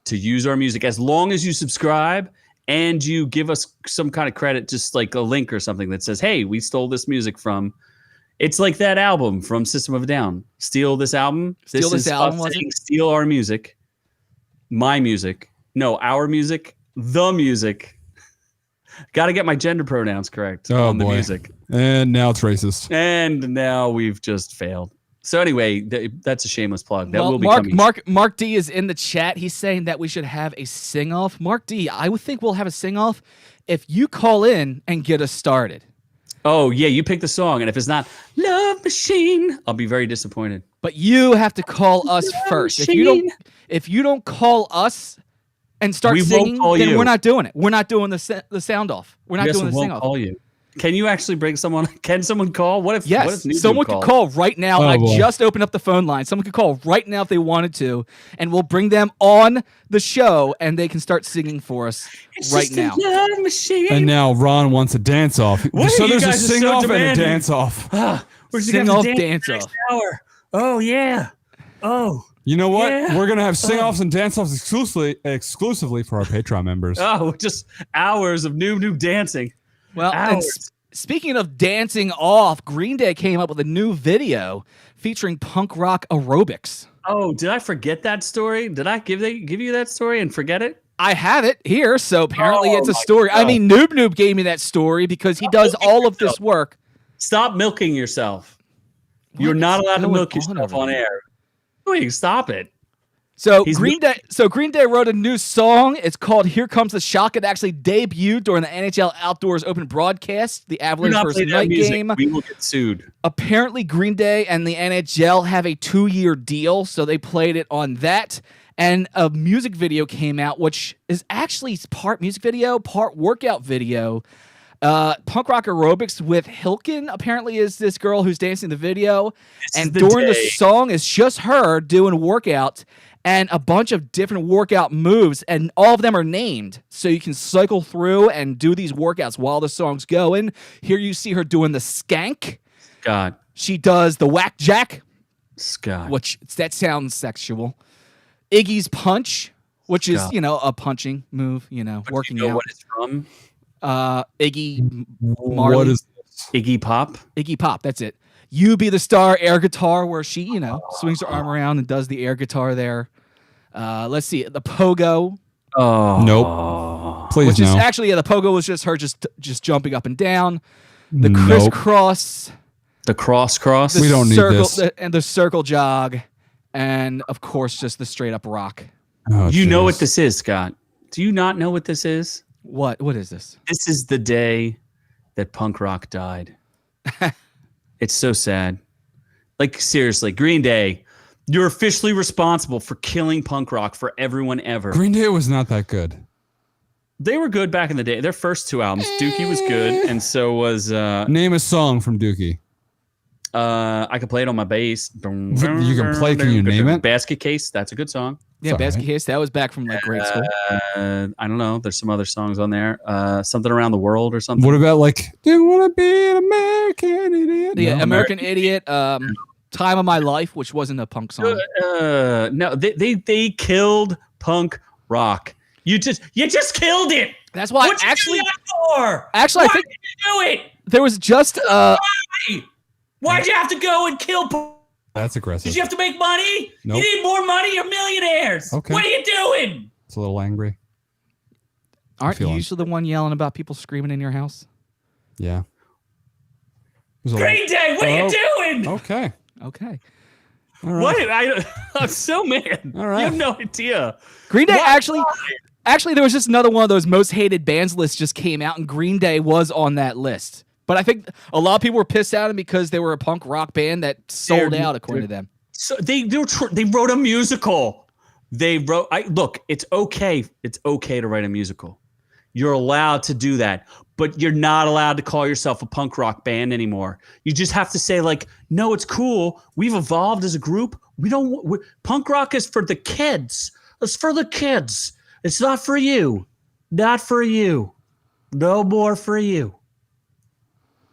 to use our music as long as you subscribe and you give us some kind of credit, just like a link or something that says, hey, we stole this music from. It's like that album from System of a Down. Steal this album. Steal this album. Steal our music. My music. No, our music. The music. Got to get my gender pronouns correct on the music. And now it's racist. And now we've just failed. So anyway, that's a shameless plug. That will be coming. Mark D is in the chat. He's saying that we should have a sing-off. Mark D, I would think we'll have a sing-off if you call in and get us started. Oh yeah, you pick the song, and if it's not Love Machine, I'll be very disappointed. But you have to call us first. If you don't call us and start singing, then we're not doing it. We're not doing the sound off. We're not doing the sing off. Call you. Can you actually bring someone? Can someone call? What if? Yes, what if someone could call right now. I just opened up the phone line. Someone could call right now if they wanted to, and we'll bring them on the show, and they can start singing for us right now. Love machine. And now Ron wants a dance off. So there's a sing off and a dance off. Sing off, dance off. Oh yeah. Oh. You know what? Yeah. We're gonna have sing offs and dance offs exclusively for our Patreon members. Oh, just hours of new dancing. Well, and speaking of dancing off, Green Day came up with a new video featuring punk rock aerobics. Oh, did I forget that story? Did I give you that story and forget it? I have it here, so apparently it's a story. God. I mean, Noob gave me that story because he does all of this work. Stop milking yourself. You're not allowed to milk yourself on air. Wait, stop it. So Green Day wrote a new song. It's called "Here Comes the Shock." It actually debuted during the NHL Outdoors Open broadcast, the Avalanche versus night game. We will get sued. Apparently, Green Day and the NHL have a 2-year deal, so they played it on that. And a music video came out, which is actually part music video, part workout video. Punk rock aerobics with Hilkin apparently is this girl who's dancing the video, and during the song is just her doing workout. And a bunch of different workout moves, and all of them are named. So you can cycle through and do these workouts while the song's going. Here you see her doing the skank. God. She does the whack jack. Scott. Which, that sounds sexual. Iggy's punch, which is, a punching move, working you know out. What it's from? Iggy Marley. What is this? Iggy Pop? Iggy Pop, that's it. You Be the Star air guitar, where she, swings her arm around and does the air guitar there. Let's see, the pogo. Oh. Nope. Please Which no. is actually, the pogo was just her just jumping up and down. The crisscross. The cross. We don't need this. And the circle jog. And, of course, just the straight up rock. Oh, you know what this is, Scott. Do you not know what this is? What is this? This is the day that punk rock died. It's so sad. Like, seriously, Green Day, you're officially responsible for killing punk rock for everyone ever. Green Day was not that good. They were good back in the day. Their first 2 albums, Dookie was good, and so was... Name a song from Dookie. I could play it on my bass. You can play, can you name it? Basket Case, that's a good song. Yeah, Basket Case, that was back from grade school. I don't know. There's some other songs on there. Something Around the World or something. What about Do you want to be an American idiot? Yeah, no. American Idiot. Time of My Life, which wasn't a punk song. No, they killed punk rock. You just killed it. That's why. What'd you do that for? Actually, Why did you do it? There was just Why'd you have to go and kill? That's aggressive. Did you have to make money? Nope. You need more money? You're millionaires. Okay. What are you doing? It's a little angry. Aren't you usually the one yelling about people screaming in your house? Yeah. Green Day, what are you doing? Okay. All right. What? I'm so mad. All right. You have no idea. Green Day actually, there was just another one of those most hated bands lists just came out, and Green Day was on that list. But I think a lot of people were pissed at them because they were a punk rock band that sold out, according to them. So they wrote a musical. Look, it's okay. It's okay to write a musical. You're allowed to do that, but you're not allowed to call yourself a punk rock band anymore. You just have to say no, it's cool. We've evolved as a group. Punk rock is for the kids. It's for the kids. It's not for you. Not for you. No more for you.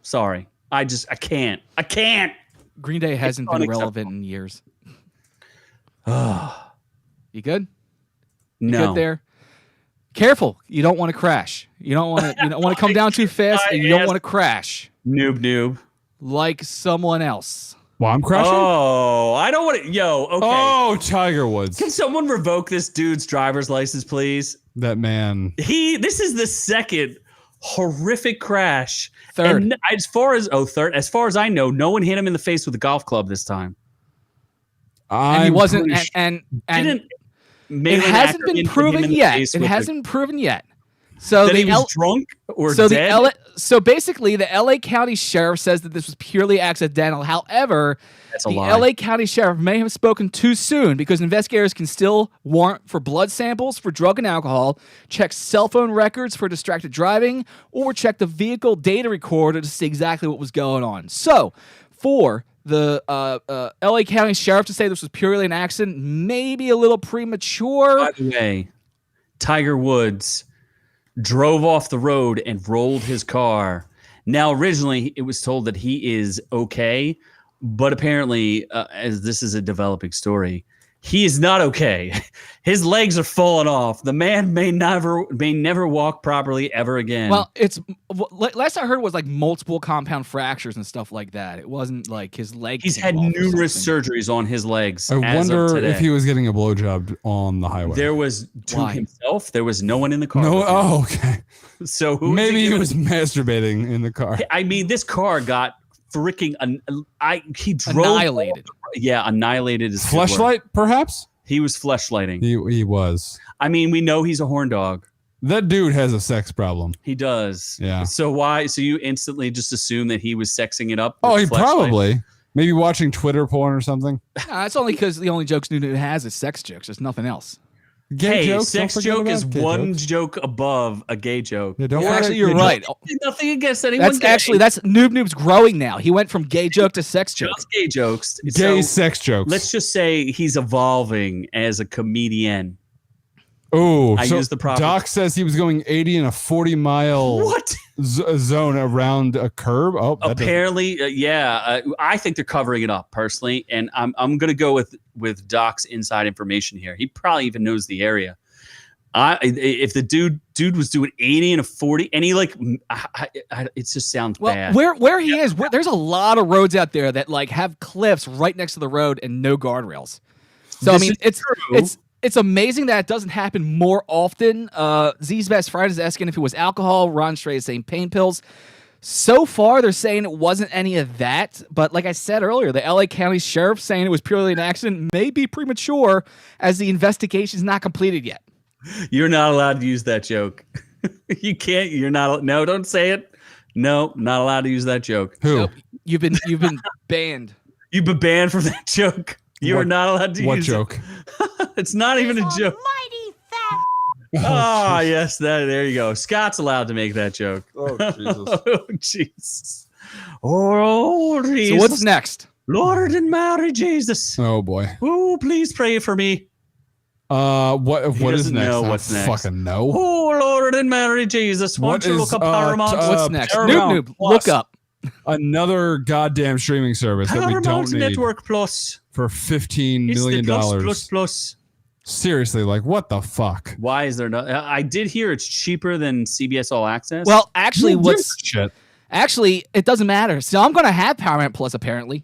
Sorry. I can't. Green Day hasn't been relevant in years. You good? You No. good there? Careful. You don't want to crash. You don't want to come down too fast, and you don't want to crash. Noob. Like someone else. Well, I'm crashing? Oh, I don't want to. Yo, okay. Oh, Tiger Woods. Can someone revoke this dude's driver's license, please? That man. This is the second horrific crash. Third. And as far as I know, no one hit him in the face with a golf club this time. And he wasn't, and it hasn't been proven yet. It hasn't been proven yet. So that he was drunk or dead. So basically, the LA County Sheriff says that this was purely accidental. However, the LA County Sheriff may have spoken too soon because investigators can still warrant for blood samples for drug and alcohol, check cell phone records for distracted driving, or check the vehicle data recorder to see exactly what was going on. So, for the LA County Sheriff to say this was purely an accident, maybe a little premature. By the way, Tiger Woods drove off the road and rolled his car. Now, originally, it was told that he is okay, but apparently, as this is a developing story, he is not okay. His legs are falling off. The man may never walk properly ever again. Well, last I heard was like multiple compound fractures and stuff like that. It wasn't like his leg. He's had numerous surgeries on his legs. I wonder if he was getting a blowjob on the highway. There was himself. There was no one in the car. No. Oh, okay. So maybe he was masturbating in the car. I mean, this car got freaking he drove annihilated. Annihilated his fleshlight, perhaps. He was fleshlighting. He was. I mean, we know he's a horn dog. That dude has a sex problem. He does. Yeah. So why? So you instantly just assume that he was sexing it up? Oh, he probably. Maybe watching Twitter porn or something. No, it's only because the only jokes Nunu has is sex jokes. There's nothing else. Gay jokes, sex joke is one joke above a gay joke. Yeah, actually, you're right. Nothing against anyone. That's Noob Noob's growing now. He went from gay joke to sex joke. Just gay jokes. Gay sex jokes. Let's just say he's evolving as a comedian. Oh, I use the proper. Doc says he was going 80 in a 40-mile zone around a curb. Oh, apparently, I think they're covering it up personally, and I'm gonna go with Doc's inside information here. He probably even knows the area. If the dude was doing 80 and a 40, and he it just sounds bad. Where he is, there's a lot of roads out there that like have cliffs right next to the road and no guardrails. So I mean, it's amazing that it doesn't happen more often. Z's Best Friend is asking if it was alcohol. Ron Stray is saying pain pills. So far, they're saying it wasn't any of that. But like I said earlier, the LA County Sheriff saying it was purely an accident may be premature as the investigation is not completed yet. You're not allowed to use that joke. You can't. You're not. No, don't say it. No, not allowed to use that joke. Who? Nope. You've been banned. You've been banned from that joke. You are not allowed to use what joke? It's not even a joke. Mighty fat. Yes, there you go. Scott's allowed to make that joke. Oh, Jesus. Oh, Jesus. Oh, Jesus. So what's next? Lord and Mary Jesus. Oh, boy. Oh, please pray for me. What is next? Know what's next. Fucking know. Oh, Lord and Mary Jesus. Won't you look up Paramount? What's next? Paramount Noob, look up. Another goddamn streaming service that we don't need. Network Plus. For $15 million. Plus. Seriously, like what the fuck? Why is there no? I did hear it's cheaper than CBS All Access. Well, actually, shit? Actually, it doesn't matter. So I'm going to have Paramount Plus apparently.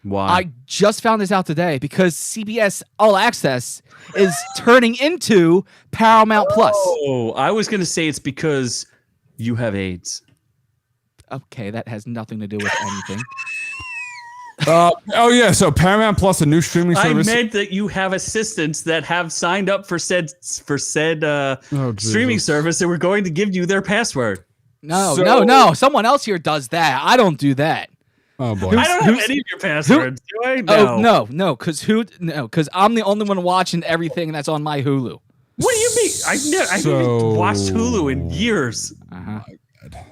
Why? I just found this out today because CBS All Access is turning into Paramount Plus. Oh, I was going to say it's because you have AIDS. Okay, that has nothing to do with anything. So Paramount Plus, a new streaming service. I meant that you have assistants that have signed up for said streaming service and we're going to give you their password. No. Someone else here does that. I don't do that. Oh boy. I don't have any of your passwords, do I? No. Oh, no, because I'm the only one watching everything that's on my Hulu. What do you mean? I haven't watched Hulu in years. Uh-huh.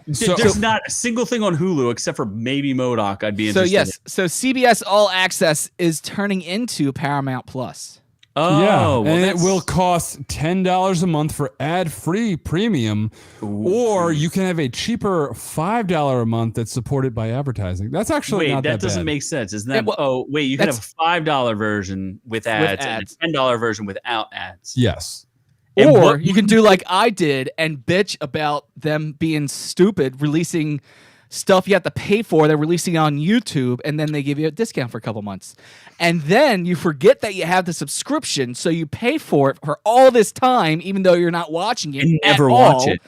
There's not a single thing on Hulu except for maybe MODOK I'd be interested in. So CBS All Access is turning into Paramount Plus. Oh, yeah, well, and it will cost $10 a month for ad-free premium, or you can have a cheaper $5 a month that's supported by advertising. That's actually not that bad. That doesn't make sense. Isn't that? You can have a $5 version with ads and a $10 version without ads. Yes. Or you can do like I did and bitch about them being stupid, releasing stuff you have to pay for. They're releasing on YouTube, and then they give you a discount for a couple months. And then you forget that you have the subscription, so you pay for it for all this time, even though you're not watching it and never at watch all. it.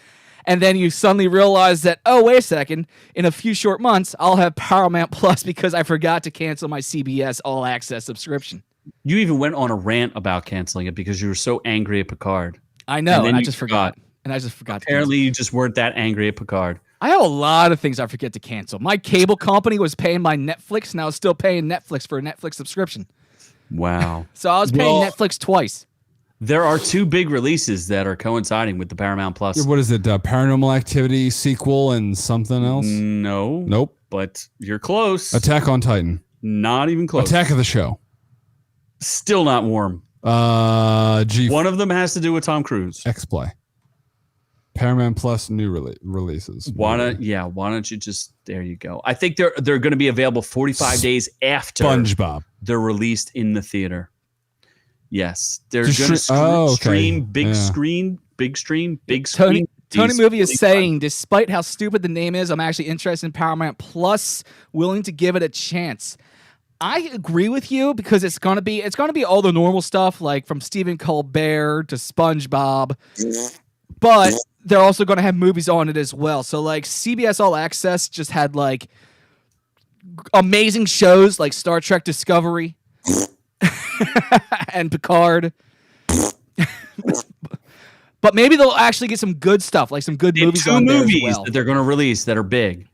And then you suddenly realize that, oh, wait a second, in a few short months, I'll have Paramount Plus because I forgot to cancel my CBS All Access subscription. You even went on a rant about canceling it because you were so angry at Picard. I know, and I just forgot. And I just forgot. Apparently, you just weren't that angry at Picard. I have a lot of things I forget to cancel. My cable company was paying my Netflix, and I was still paying Netflix for a Netflix subscription. Wow. So I was paying Netflix twice. There are 2 big releases that are coinciding with the Paramount Plus. What is it? Paranormal Activity sequel and something else? No. Nope. But you're close. Attack on Titan. Not even close. Attack of the Show. Still not warm. One of them has to do with Tom Cruise. X-Play. Paramount Plus new releases. Why don't you just, there you go. I think they're going to be available 45 days after SpongeBob. They're released in the theater. Yes. They're going to stream big screen. Tony Movie is saying, despite how stupid the name is, I'm actually interested in Paramount Plus, willing to give it a chance. I agree with you because it's gonna be all the normal stuff, like from Stephen Colbert to SpongeBob, but they're also gonna have movies on it as well. So like CBS All Access just had like amazing shows like Star Trek Discovery and Picard. But maybe they'll actually get some good stuff, like some good movies on there as well. That they're going to release that are big.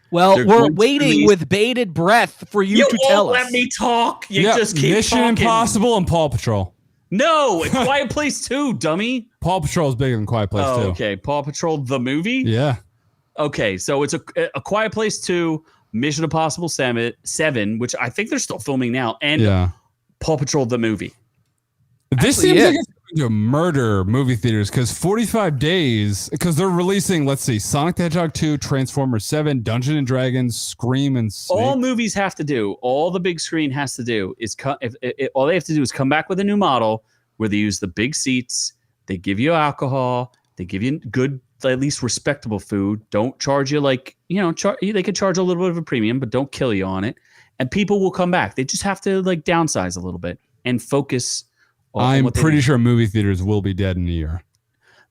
Well, we're waiting with bated breath for you to tell us. You won't let me talk. You just keep Mission talking. Impossible and Paw Patrol. No, it's Quiet Place 2, dummy. Paw Patrol is bigger than Quiet Place 2. Okay, Paw Patrol the movie? Yeah. Okay, so it's a Quiet Place 2, Mission Impossible 7, which I think they're still filming now, and Paw Patrol the movie. This seems like it's going to murder movie theaters because 45 days, because they're releasing, let's see, Sonic the Hedgehog 2, Transformers 7, Dungeons and Dragons, Scream, and Snake. All movies have to do, all the big screen has to do is all they have to do is come back with a new model where they use the big seats, they give you alcohol, they give you good, at least respectable food, don't charge you like, they could charge a little bit of a premium, but don't kill you on it, and people will come back. They just have to like downsize a little bit and focus. I'm pretty sure movie theaters will be dead in a year.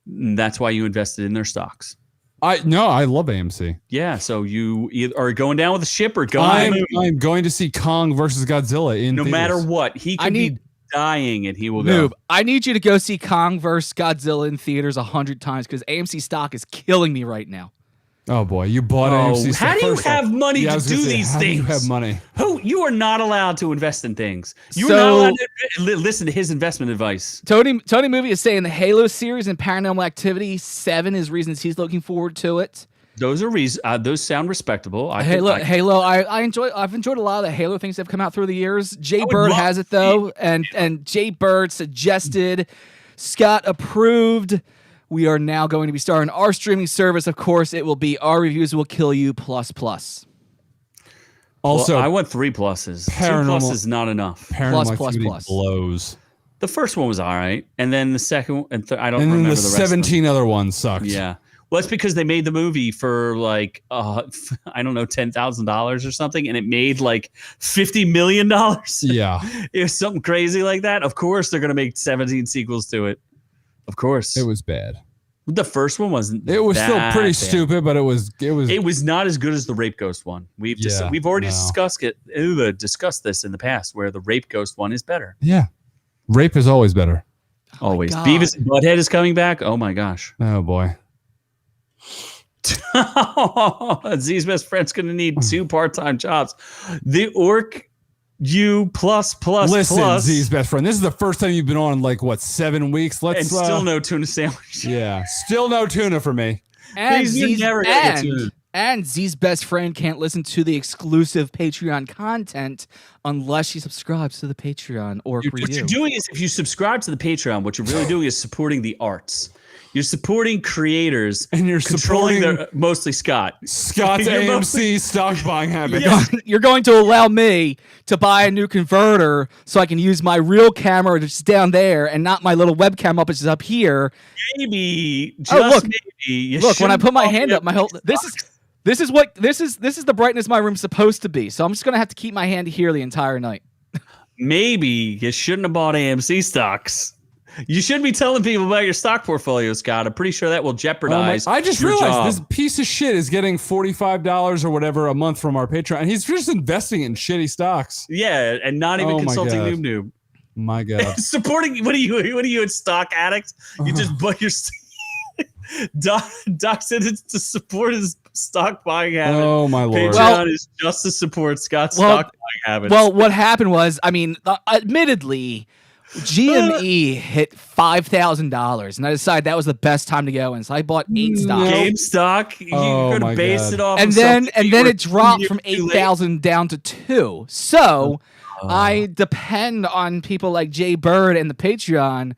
That's why you invested in their stocks. I love AMC. Yeah, so you either are going down with a ship or going. I'm going to see Kong versus Godzilla in no theaters. matter what. He could be dying and he will go. I need you to go see Kong versus Godzilla in theaters 100 times because AMC stock is killing me right now. Oh boy, you bought AMC stock. How do you have money to do these things? How do you have money? You are not allowed to invest in things. You're not allowed to listen to his investment advice. Tony Movie is saying the Halo series and Paranormal Activity 7 is reasons he's looking forward to it. Those are reasons. Those sound respectable. Halo. I've enjoyed a lot of the Halo things that have come out through the years. Jay Bird has it though, and Jay Bird suggested, Scott approved. We are now going to be starting our streaming service. Of course, it will be Our Reviews Will Kill You ++. Also, I want 3 pluses. 2 pluses not enough. Paranormal Activity blows. The first one was all right, and then the second and I don't remember the rest. And the 17 other ones sucked. Yeah, well, it's because they made the movie for like I don't know, $10,000 or something, and it made like $50 million. Yeah, it was something crazy like that. Of course, they're gonna make 17 sequels to it. Of course, it was bad. The first one wasn't. It was still pretty stupid, but it was. It was not as good as the Rape Ghost one. We've already discussed this in the past, where the Rape Ghost one is better. Yeah, rape is always better. Always. Beavis and Butthead is coming back. Oh my gosh. Oh boy. Z's best friend's going to need 2 part-time jobs. The OrkU Listen, Z's best friend. This is the first time you've been on in like 7 weeks. And still no tuna sandwich. Yeah, still no tuna for me. And Z's best friend can't listen to the exclusive Patreon content unless she subscribes to the Patreon or What you're doing is, if you subscribe to the Patreon, what you're really doing is supporting the arts. You're supporting creators, and you're controlling mostly Scott's AMC stock buying habit. You're going to allow me to buy a new converter so I can use my real camera just down there and not my little webcam up, which is up here. Maybe. Maybe. Look, when I put my hand up, this is the brightness my room's supposed to be. So I'm just gonna have to keep my hand here the entire night. Maybe you shouldn't have bought AMC stocks. You should be telling people about your stock portfolio, Scott. I'm pretty sure that will jeopardize. I just realized this piece of shit is getting $45 or whatever a month from our Patreon, and he's just investing in shitty stocks. Yeah, and not even consulting Noob. My God. Supporting. What are you, a stock addict? You just bought your. Doc said it's to support his stock buying habit. Oh my lord! Patreon is just to support Scott's stock buying habits. Well, what happened was, I mean, admittedly, GME hit $5,000, and I decided that was the best time to go in. So I bought 8 stocks. GameStop, you could have based it off. And then it dropped from 8,000 down to 2. So I depend on people like Jay Bird and the Patreon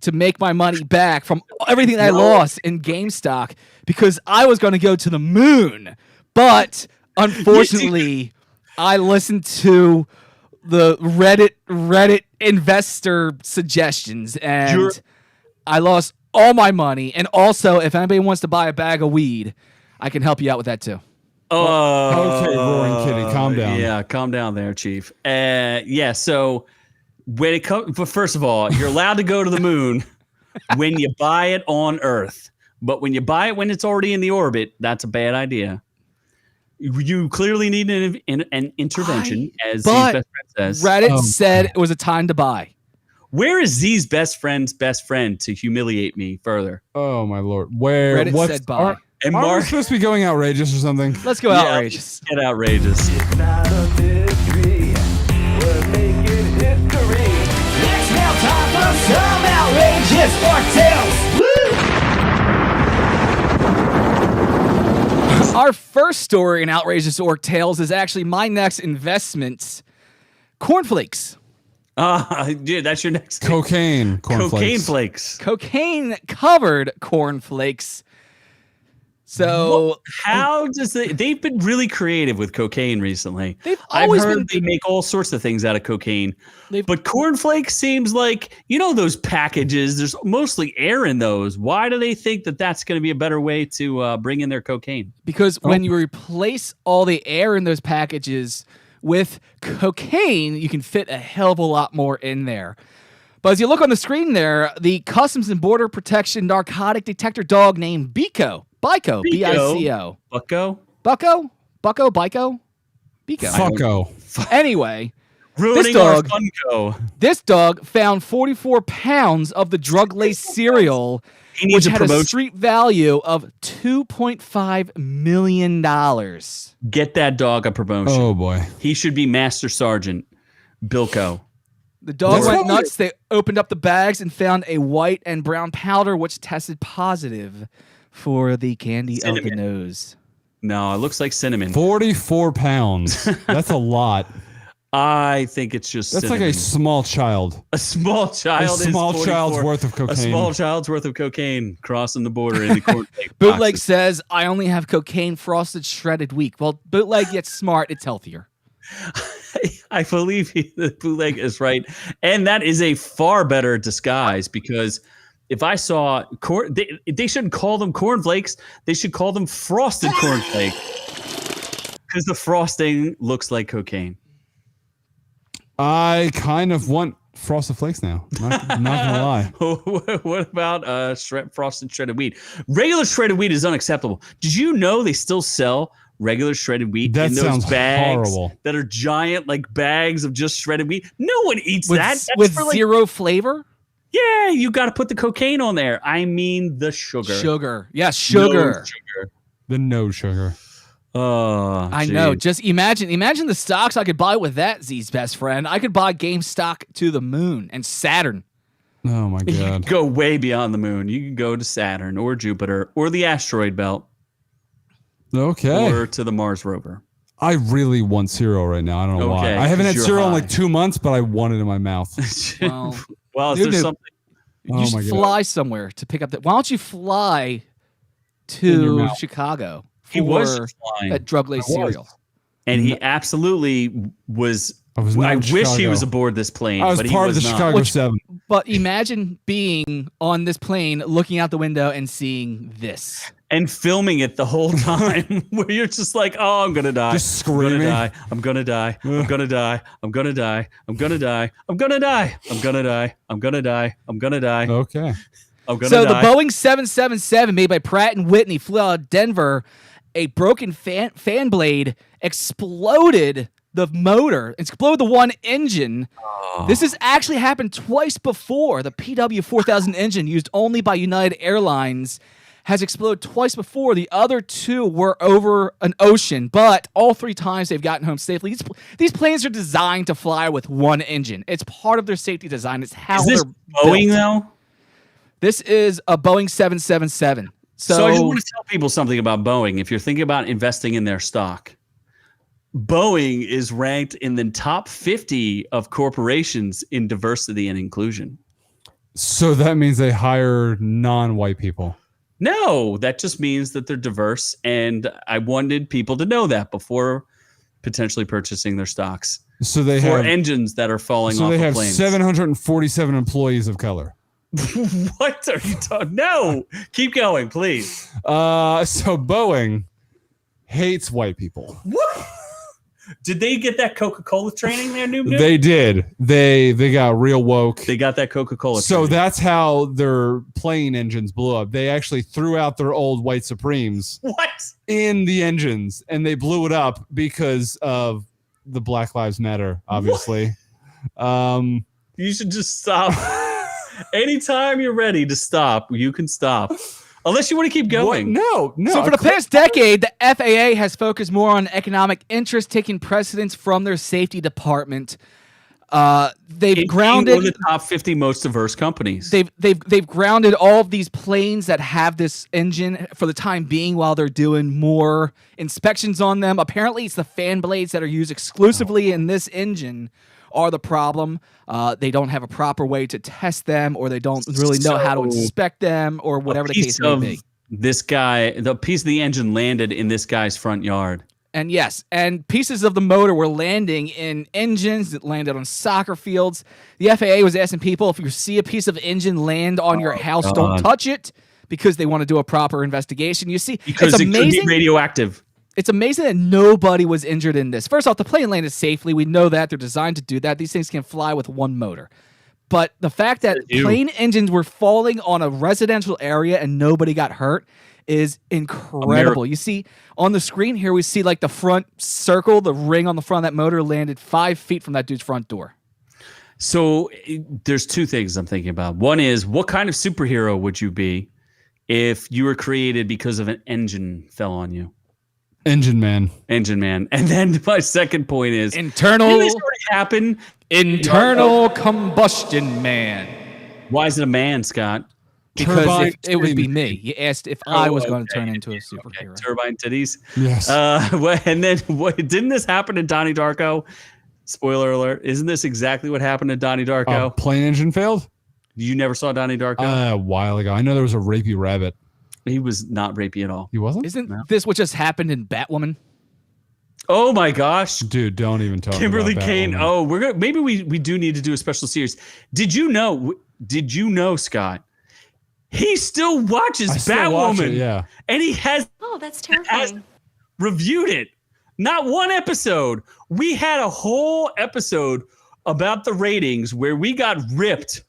to make my money back from everything I lost in GameStop, because I was going to go to the moon, but unfortunately, I listened to the Reddit investor suggestions, and I lost all my money. And also, if anybody wants to buy a bag of weed, I can help you out with that too. Okay, Roaring Kitty, calm down. Yeah, calm down there, Chief. Yeah, so when it comes, but first of all, you're allowed to go to the moon when you buy it on Earth, but when you buy it when it's already in the orbit, that's a bad idea. You clearly need an intervention, as Z's best friend says. Reddit said it was a time to buy. Where is Z's best friend's best friend to humiliate me further? Oh my lord! Where? Reddit said buy. And Are we Mark, supposed to be going outrageous or something? Let's go outrageous. Get outrageous. It's not a victory. We're making history. It's now time for some outrageous foretales. Our first story in Outrageous Orc Tales is actually my next investment, cornflakes. Dude, that's your next Cocaine cornflakes. Cocaine flakes. Cocaine-covered cornflakes. So how does they've been really creative with cocaine recently. I've always heard they make all sorts of things out of cocaine. But cornflakes seems like, those packages, there's mostly air in those. Why do they think that that's going to be a better way to bring in their cocaine? Because when you replace all the air in those packages with cocaine, you can fit a hell of a lot more in there. But as you look on the screen there, the Customs and Border Protection narcotic detector dog named Bico, B-I-C-O. Bucko? Bucko? Bico? Bico. Fucko. Anyway, Ruining our Funko. This dog found 44 pounds of the drug-laced cereal, which had a street value of $2.5 million. Get that dog a promotion. Oh, boy. He should be Master Sergeant Bilko. The dog went nuts. They opened up the bags and found a white and brown powder, which tested positive for the candy of the nose. No, it looks like cinnamon. 44 pounds. That's a lot. I think it's just That's cinnamon. like a small child. A small child. A small child's worth of cocaine. A small child's worth of cocaine crossing the border in the cornflake Bootleg says, I only have cocaine frosted shredded wheat. Well, Bootleg gets smart. It's healthier. I believe the Bootleg is right. And that is a far better disguise, because if I saw corn, they shouldn't call them cornflakes. They should call them frosted cornflake, because the frosting looks like cocaine. I kind of want Frosted Flakes now. Not gonna lie. What about frosted shredded wheat? Regular shredded wheat is unacceptable. Did you know they still sell regular shredded wheat in those bags that are giant, like bags of just shredded wheat? No one eats that. That's with zero flavor? Yeah, you got to put the cocaine on there. I mean the sugar. Sugar. Yes, sugar. No sugar. The no sugar. Oh, I know. Just imagine the stocks I could buy with that, Z's best friend. I could buy GameStop to the moon and Saturn. Oh my You god. can go way beyond the moon. You can go to Saturn or Jupiter or the asteroid belt. Okay. Or to the Mars rover. I really want cereal right now. I don't know why. I haven't had cereal in like 2 months, but I want it in my mouth. Well, is there something? You should fly somewhere to pick up that. Why don't you fly to Chicago? He was flying that drug-laced cereal. And he absolutely was. I wish he was aboard this plane. I was part of the Chicago 7. But imagine being on this plane, looking out the window and seeing this. And filming it the whole time, where you're just like, oh, I'm going to die. Just screaming. I'm going to die. I'm going to die. I'm going to die. I'm going to die. I'm going to die. I'm going to die. I'm going to die. I'm going to die. Okay. I'm going to die. So the Boeing 777 made by Pratt & Whitney flew out of Denver. A broken fan blade exploded the motor, exploded the one engine. Oh. This has actually happened twice before. The PW4000 engine, used only by United Airlines, has exploded twice before. The other 2 were over an ocean, but all 3 times they've gotten home safely. These planes are designed to fly with one engine. It's part of their safety design. It's how they're built. Boeing though? This is a Boeing 777. So I just want to tell people something about Boeing. If you're thinking about investing in their stock, Boeing is ranked in the top 50 of corporations in diversity and inclusion. So that means they hire non-white people. No, that just means that they're diverse, and I wanted people to know that before potentially purchasing their stocks. So they for have engines that are falling off of planes. So they have 747 employees of color. What are you talking? No, keep going, please. So Boeing hates white people. What? Did they get that Coca-Cola training there, Noob? They did. They got real woke. They got that Coca-Cola So training. that's how their plane engines blew up. They actually threw out their old white Supremes in the engines, and they blew it up because of the Black Lives Matter, obviously. You should just stop. Anytime you're ready to stop, you can stop. Unless you want to keep going. What? No. So for the past decade, the FAA has focused more on economic interest, taking precedence from their safety department. They've grounded one of the top 50 most diverse companies. They've grounded all of these planes that have this engine for the time being while they're doing more inspections on them. Apparently, it's the fan blades that are used exclusively in this engine are the problem. They don't have a proper way to test them, or they don't really know how to inspect them, or whatever the case may be. This guy, the piece of the engine landed in this guy's front yard. And yes, and pieces of the motor were landing in engines that landed on soccer fields. The FAA was asking people, if you see a piece of engine land on your house, don't touch it, because they want to do a proper investigation. You see, because it's it amazing. could be radioactive. It's amazing that nobody was injured in this. First off, the plane landed safely. We know that. They're designed to do that. These things can fly with one motor. But the fact that plane engines were falling on a residential area and nobody got hurt is incredible. You see on the screen here, we see like the front circle, the ring on the front of that motor landed 5 feet from that dude's front door. So there's 2 things I'm thinking about. One is, what kind of superhero would you be if you were created because of an engine fell on you? Engine Man. And then my second point is, internal. Didn't this already happen? Internal combustion man. Why is it a man, Scott? Because it would be me. You asked if I was going to turn into a superhero. Turbine titties. Yes. And then didn't this happen to Donnie Darko? Spoiler alert. Isn't this exactly what happened to Donnie Darko? Plane engine failed? You never saw Donnie Darko? A while ago. I know there was a rapey rabbit. He was not rapey at all. He wasn't? Isn't this what just happened in Batwoman? Oh my gosh. Dude, don't even talk Kimberly about Kane. Batwoman. Oh, we're gonna maybe we do need to do a special series. Did you know, Scott? He still watches Batwoman. Yeah. And he has that's terrifying. Reviewed it. Not one episode. We had a whole episode about the ratings where we got ripped.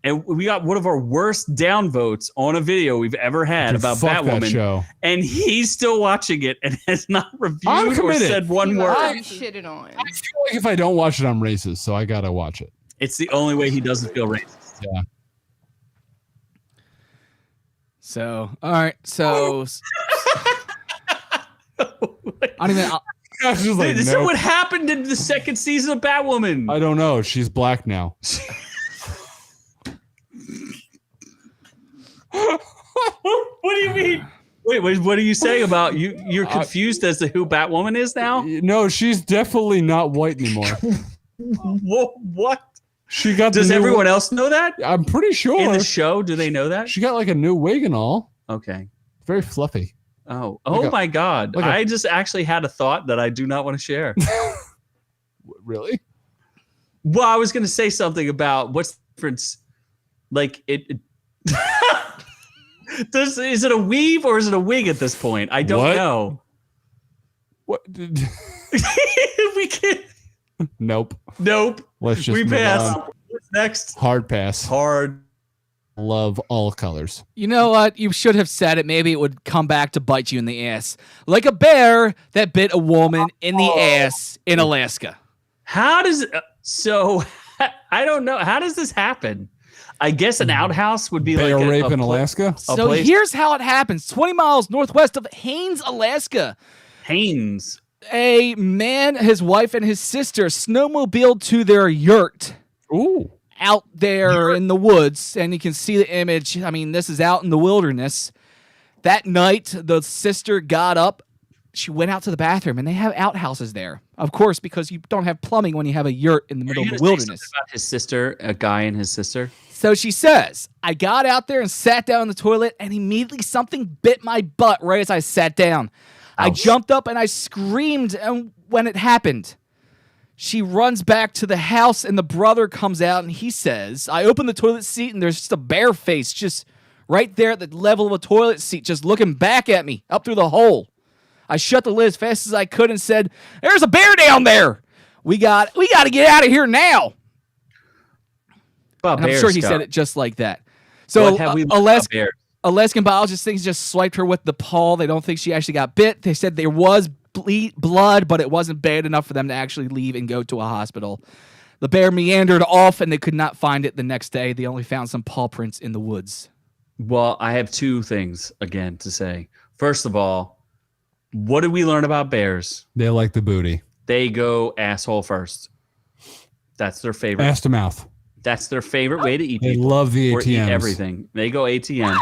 And we got one of our worst downvotes on a video we've ever had about Batwoman. Show. And he's still watching it and has not reviewed or said one word. Shitted on. I feel like if I don't watch it, I'm racist, so I gotta watch it. It's the only way he doesn't feel racist. Yeah. So, all right. So, I don't even. So what happened in the second season of Batwoman? I don't know. She's black now. What do you mean? Wait, what are you saying about you? You're confused as to who Batwoman is now? No, she's definitely not white anymore. What? She got. Does everyone else know that? I'm pretty sure. In the show, do they know that? She got like a new wig and all. Okay. Very fluffy. Oh Like my God! I just actually had a thought that I do not want to share. Really? Well, I was going to say something about what's the difference. Like it. Is it a weave or is it a wig at this point? I don't know. What? We can't. Nope. Let's just move pass. On. What's next? Hard pass. Hard. Love all colors. You know what? You should have said it. Maybe it would come back to bite you in the ass. Like a bear that bit a woman in the ass in Alaska. How does... So, I don't know. How does this happen? I guess an outhouse would be Bear like rape in Alaska. So here's how it happens. 20 miles northwest of Haines, Alaska. Haines. A man, his wife, and his sister snowmobiled to their yurt. Ooh. Out there in the woods, and you can see the image. I mean, this is out in the wilderness. That night, the sister got up. She went out to the bathroom, and they have outhouses there. Of course, because you don't have plumbing when you have a yurt in the middle of the wilderness. About his sister, a guy and his sister. So she says, I got out there and sat down in the toilet, and immediately something bit my butt right as I sat down. Ouch. I jumped up and I screamed when it happened. She runs back to the house, and the brother comes out, and he says, I open the toilet seat, and there's just a bear face just right there at the level of a toilet seat, just looking back at me up through the hole. I shut the lid as fast as I could and said, there's a bear down there. We got to get out of here now. And I'm sure he said it just like that. So Alaskan biologist thinks just swiped her with the paw. They don't think she actually got bit. They said there was blood, but it wasn't bad enough for them to actually leave and go to a hospital. The bear meandered off, and they could not find it the next day. They only found some paw prints in the woods. Well, I have two things, again, to say. First of all, what did we learn about bears? They like the booty. They go asshole first. That's their favorite. Ass to mouth. That's their favorite way to eat. They love the ATMs. Or eat everything. They go ATM.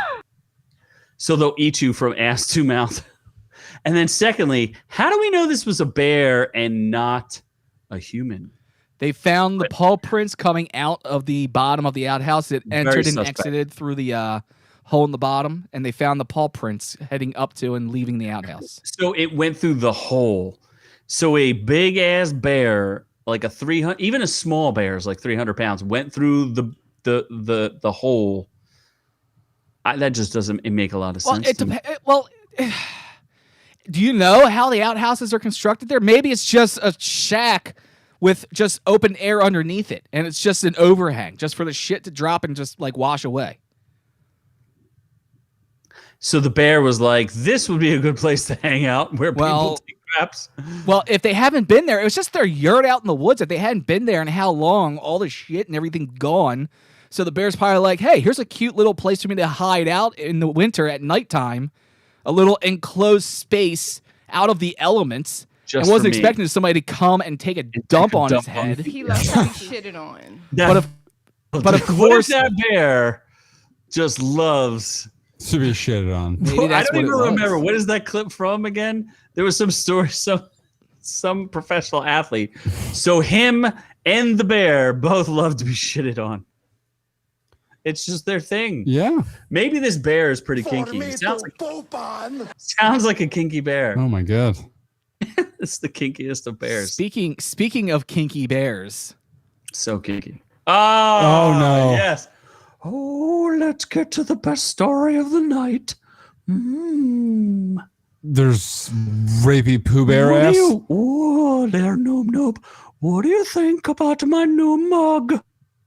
So they'll eat you from ass to mouth. And then secondly, how do we know this was a bear and not a human? They found the paw prints coming out of the bottom of the outhouse. It entered and exited through the hole in the bottom, and they found the paw prints heading up to and leaving the outhouse. So it went through the hole. So a big ass bear, like a 300, even a small bear is like 300 pounds, went through the hole. That just doesn't make a lot of sense. Do you know how the outhouses are constructed there? Maybe it's just a shack with just open air underneath it, and it's just an overhang just for the shit to drop and just like wash away. So the bear was like, this would be a good place to hang out where people take craps. Well, if they haven't been there, it was just their yurt out in the woods. If they hadn't been there and how long, all the shit and everything gone. So the bear's probably like, hey, here's a cute little place for me to hide out in the winter at nighttime. A little enclosed space out of the elements. I wasn't expecting somebody to come and take a dump on his head. He likes to be shitted on. But of course, that bear just loves to be shitted on. I don't even remember. What is that clip from again? There was some story, some professional athlete. So him and the bear both love to be shitted on. It's just their thing. Yeah. Maybe this bear is pretty kinky. Sounds like a kinky bear. Oh my god. It's the kinkiest of bears. Speaking of kinky bears. So kinky. Oh no. Yes. Oh, let's get to the best story of the night. There's rapey Pooh Bear ass. Oh, there, noob. What do you think about my new mug?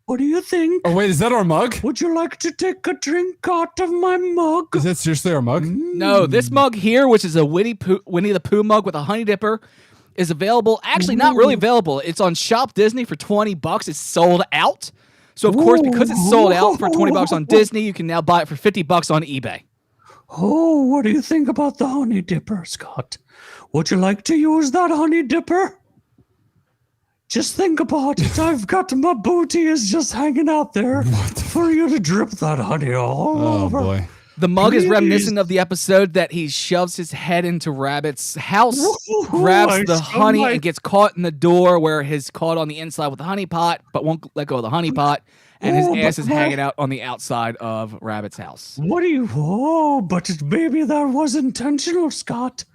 What do you think? Oh, wait, is that our mug? Would you like to take a drink out of my mug? Is that seriously our mug? No, this mug here, which is a Winnie the Pooh mug with a honey dipper, is available. Actually, not really available. It's on Shop Disney for $20. It's sold out. So, of course, because it's sold out for $20 on Disney, you can now buy it for $50 on eBay. Oh, what do you think about the honey dipper, Scott? Would you like to use that honey dipper? Just think about it. I've got my booty is just hanging out there for you to drip that honey all over. Oh, boy. The mug is reminiscent of the episode that he shoves his head into Rabbit's house, grabs the honey, and gets caught in the door where he's caught on the inside with the honey pot, but won't let go of the honey pot, and his ass is hanging out on the outside of Rabbit's house. What do you... Oh, but maybe that was intentional, Scott.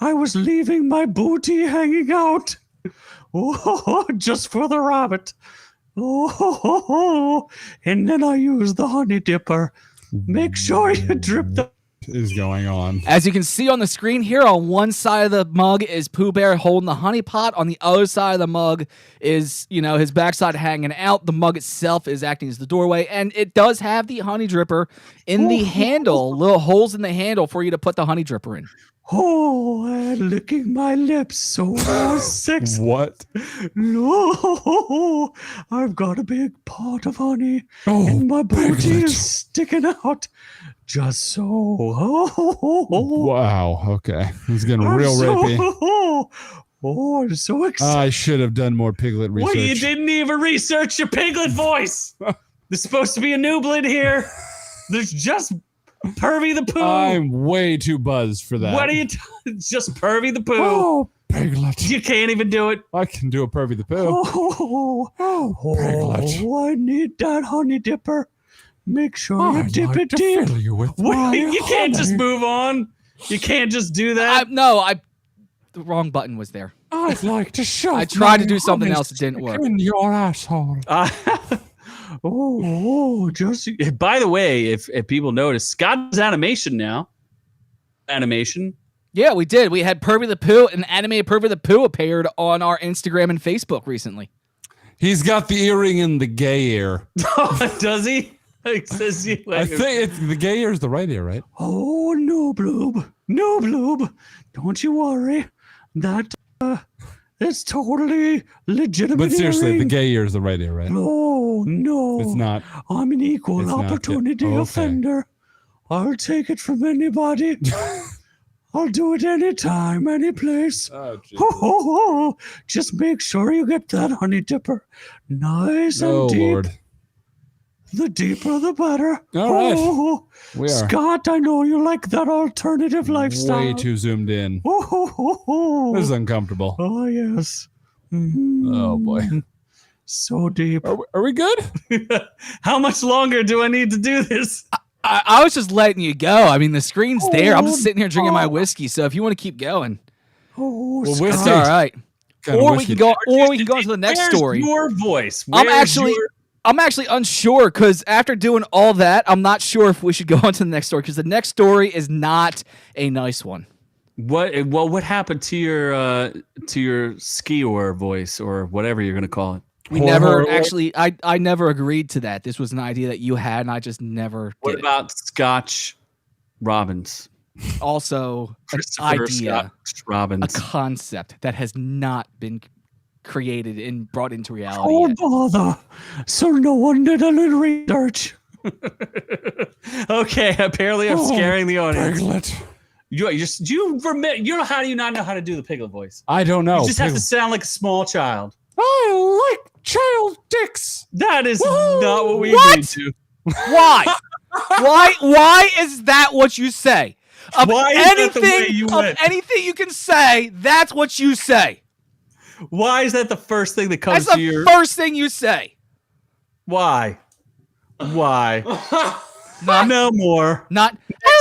I was leaving my booty hanging out. Oh, just for the rabbit. Oh, and then I use the honey dipper. Make sure you drip the is going on? As you can see on the screen here, on one side of the mug is Pooh Bear holding the honey pot. On the other side of the mug is, his backside hanging out. The mug itself is acting as the doorway, and it does have the honey dripper in the handle, little holes in the handle for you to put the honey dripper in. Oh, and licking my lips so sexy. What? No, I've got a big pot of honey, and my booty is sticking out. Just so. Wow. Okay. It's getting real rapey. Oh, I'm so excited. I should have done more Piglet research. Well, you didn't even research your Piglet voice. There's supposed to be a nooblet here. There's just Pervy the Pooh. I'm way too buzzed for that. What are you just Pervy the Pooh. Oh, Piglet. You can't even do it. I can do a Pervy the Pooh. Piglet. I need that honey dipper. Make sure you dip it deep. You can't just move on. You can't just do that. The wrong button was there. I'd like to show. I tried to do something else that didn't work. In your asshole. Just by the way, if people notice, Scott does animation now. Animation. Yeah, we did. We had Pervy the Pooh, and animated Pervy the Pooh appeared on our Instagram and Facebook recently. He's got the earring in the gay ear. Does he? I think it's the gay ear is the right ear, right? Oh, no, Bloob. No, Bloob. Don't you worry. That it's totally legitimate. But seriously, earring. the gay ear is the right ear, right? No, It's not. I'm an equal opportunity offender. I'll take it from anybody. I'll do it anytime, any place. Just make sure you get that honey dipper nice and deep. Lord. The deeper, the better. All right. We are Scott, I know you like that alternative lifestyle. way too zoomed in. This is uncomfortable. Oh, yes. Oh, boy. So deep. Are we good? How much longer do I need to do this? I was just letting you go. I mean, the screen's there. I'm just sitting here drinking my whiskey. So if you want to keep going, well, whiskey. that's all right. Or we can go into the next story. Your voice. I'm actually unsure because after doing all that, I'm not sure if we should go on to the next story because the next story is not a nice one. What happened to your skier voice or whatever you're gonna call it? We never actually. I never agreed to that. This was an idea that you had, and I just never. What about Scotch Robbins? Also, an idea, a concept that has not been created and brought into reality. Oh, bother. So no one did a little research. Okay, apparently I'm scaring the audience. Piglet. How do you not know how to do the Piglet voice? I don't know. You just have to sound like a small child. I like child dicks. That is not what we need to. Why? Why is that what you say? Why is that the way you went? Anything you can say, that's what you say. Why is that the first thing that comes That's to your... the first thing you say. Why? No more. Not,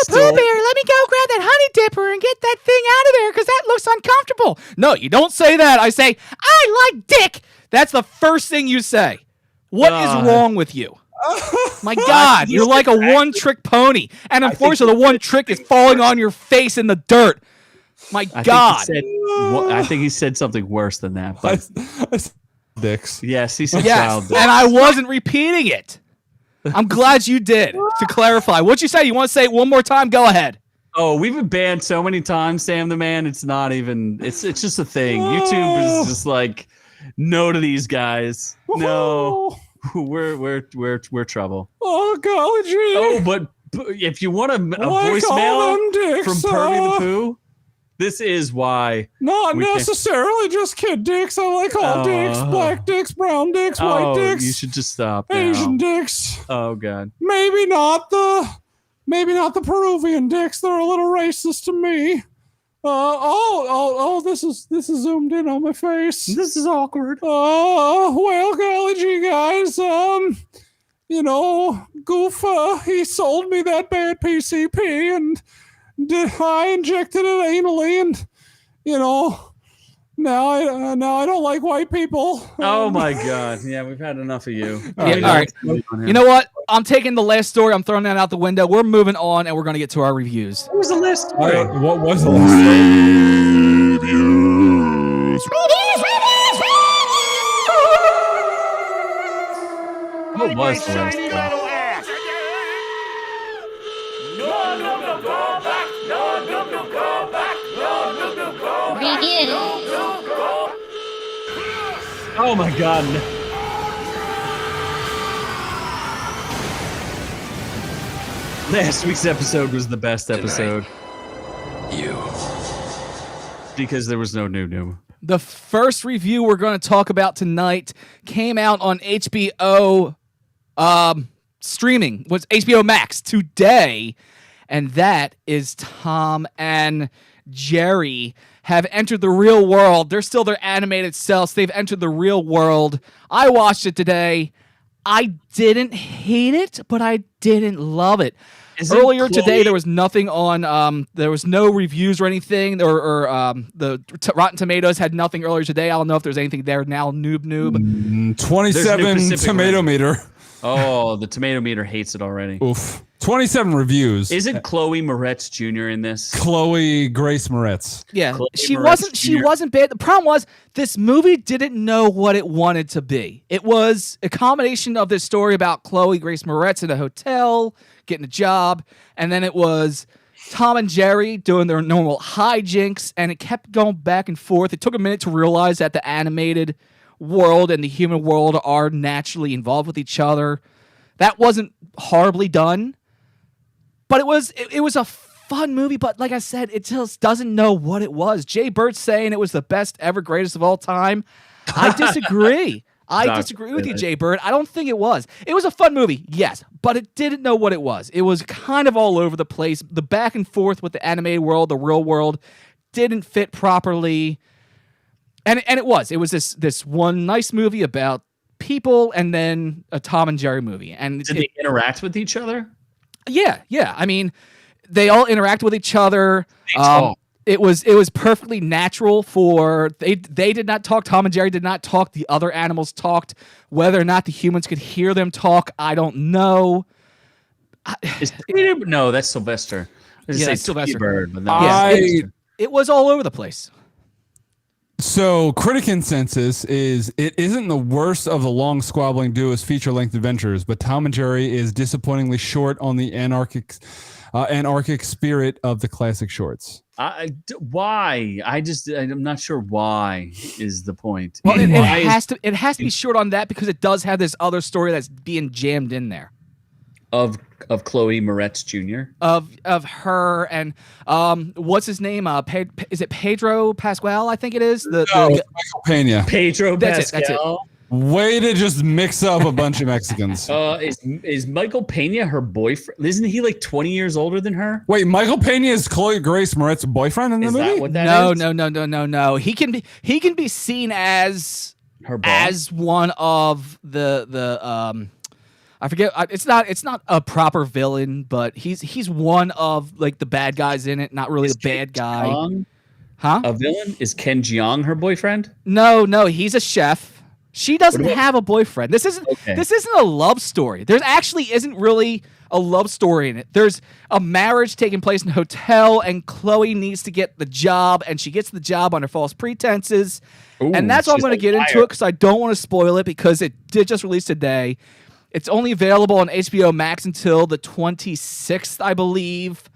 Pooh Bear, let me go grab that honey dipper and get that thing out of there because that looks uncomfortable. No, you don't say that. I say, I like dick. That's the first thing you say. What is wrong with you? My God, you're like a one-trick pony. And unfortunately, the one trick is falling on your face in the dirt. My God. I think he said something worse than that. But dicks. Yes, he said child dicks. And I wasn't repeating it. I'm glad you did, to clarify. What'd you say? You want to say it one more time? Go ahead. Oh, we've been banned so many times, Sam the Man. It's not even, it's just a thing. YouTube is just like, no to these guys. No. We're trouble. Oh, golly gee. Oh, but if you want a voicemail from Pervy the Pooh, this is why. Not necessarily just kid dicks. I like all dicks. Black dicks, brown dicks, white dicks. You should just stop now. Asian dicks. Oh, God. Maybe not the Peruvian dicks. They're a little racist to me. This is zoomed in on my face. This is awkward. Well, golly gee, guys. Goof, he sold me that bad PCP and I injected it anally and, No, I don't like white people. Oh my God! Yeah, we've had enough of you. All right. You know what? I'm taking the last story. I'm throwing that out the window. We're moving on, and we're going to get to our reviews. What was the list? All right, what was the last Reviews. What was the list? Oh my God! Last week's episode was the best episode. Because there was no new. The first review we're going to talk about tonight came out on HBO streaming. Was HBO Max today, and that is Tom and Jerry have entered the real world. They're still their animated selves. They've entered the real world. I watched it today. I didn't hate it, but I didn't love it. Earlier today, there was nothing on. There was no reviews or anything, or Rotten Tomatoes had nothing earlier today. I don't know if there's anything there now. Noob. 27 tomato meter. Oh, the tomato meter hates it already. Oof. 27 reviews. Isn't Chloe Moretz Jr. in this? Chloe Grace Moretz. Yeah, Chloe she Moretz wasn't. Jr. She wasn't bad. The problem was this movie didn't know what it wanted to be. It was a combination of this story about Chloe Grace Moretz in a hotel getting a job, and then it was Tom and Jerry doing their normal hijinks, and it kept going back and forth. It took a minute to realize that the animated world and the human world are naturally involved with each other. That wasn't horribly done, but it was a fun movie. But like I said, it just doesn't know what it was. Jay Bird's saying it was the best ever, greatest of all time. I disagree. I disagree with you, Jay Bird. I don't think it was. It was a fun movie, yes, but it didn't know what it was. It was kind of all over the place. The back and forth with the animated world, the real world, didn't fit properly. And it was this one nice movie about people, and then a Tom and Jerry movie. And did they interact with each other? Yeah. I mean, they all interact with each other. It was perfectly natural for they did not talk. Tom and Jerry did not talk. The other animals talked. Whether or not the humans could hear them talk, I don't know. No, that's Sylvester. Yeah, that's Sylvester. Bird, but it was all over the place. So, critic consensus is it isn't the worst of the long squabbling duo's feature-length adventures, but Tom and Jerry is disappointingly short on the anarchic spirit of the classic shorts. Why? I'm not sure why is the point. Well, it has to be short on that because it does have this other story that's being jammed in there. Of Chloe Moretz Jr. Of her and what's his name? Is it Pedro Pascal? I think it is. Michael Pena. Pedro That's Pascal. it. Way to just mix up a bunch of Mexicans. Is Michael Pena her boyfriend? Isn't he like 20 years older than her? Wait, Michael Pena is Chloe Grace Moretz's boyfriend in the movie? That what that is? No. He can be seen as her boss? as one of the I forget. It's not a proper villain, but he's one of like the bad guys in it. Not really a bad guy. Huh? A villain? Is Ken Jeong her boyfriend? No. He's a chef. She doesn't have a boyfriend. This isn't a love story. There actually isn't really a love story in it. There's a marriage taking place in a hotel, and Chloe needs to get the job, and she gets the job under false pretenses. And that's all I'm going to get into it because I don't want to spoil it because it did just release today. It's only available on HBO Max until the 26th, I believe.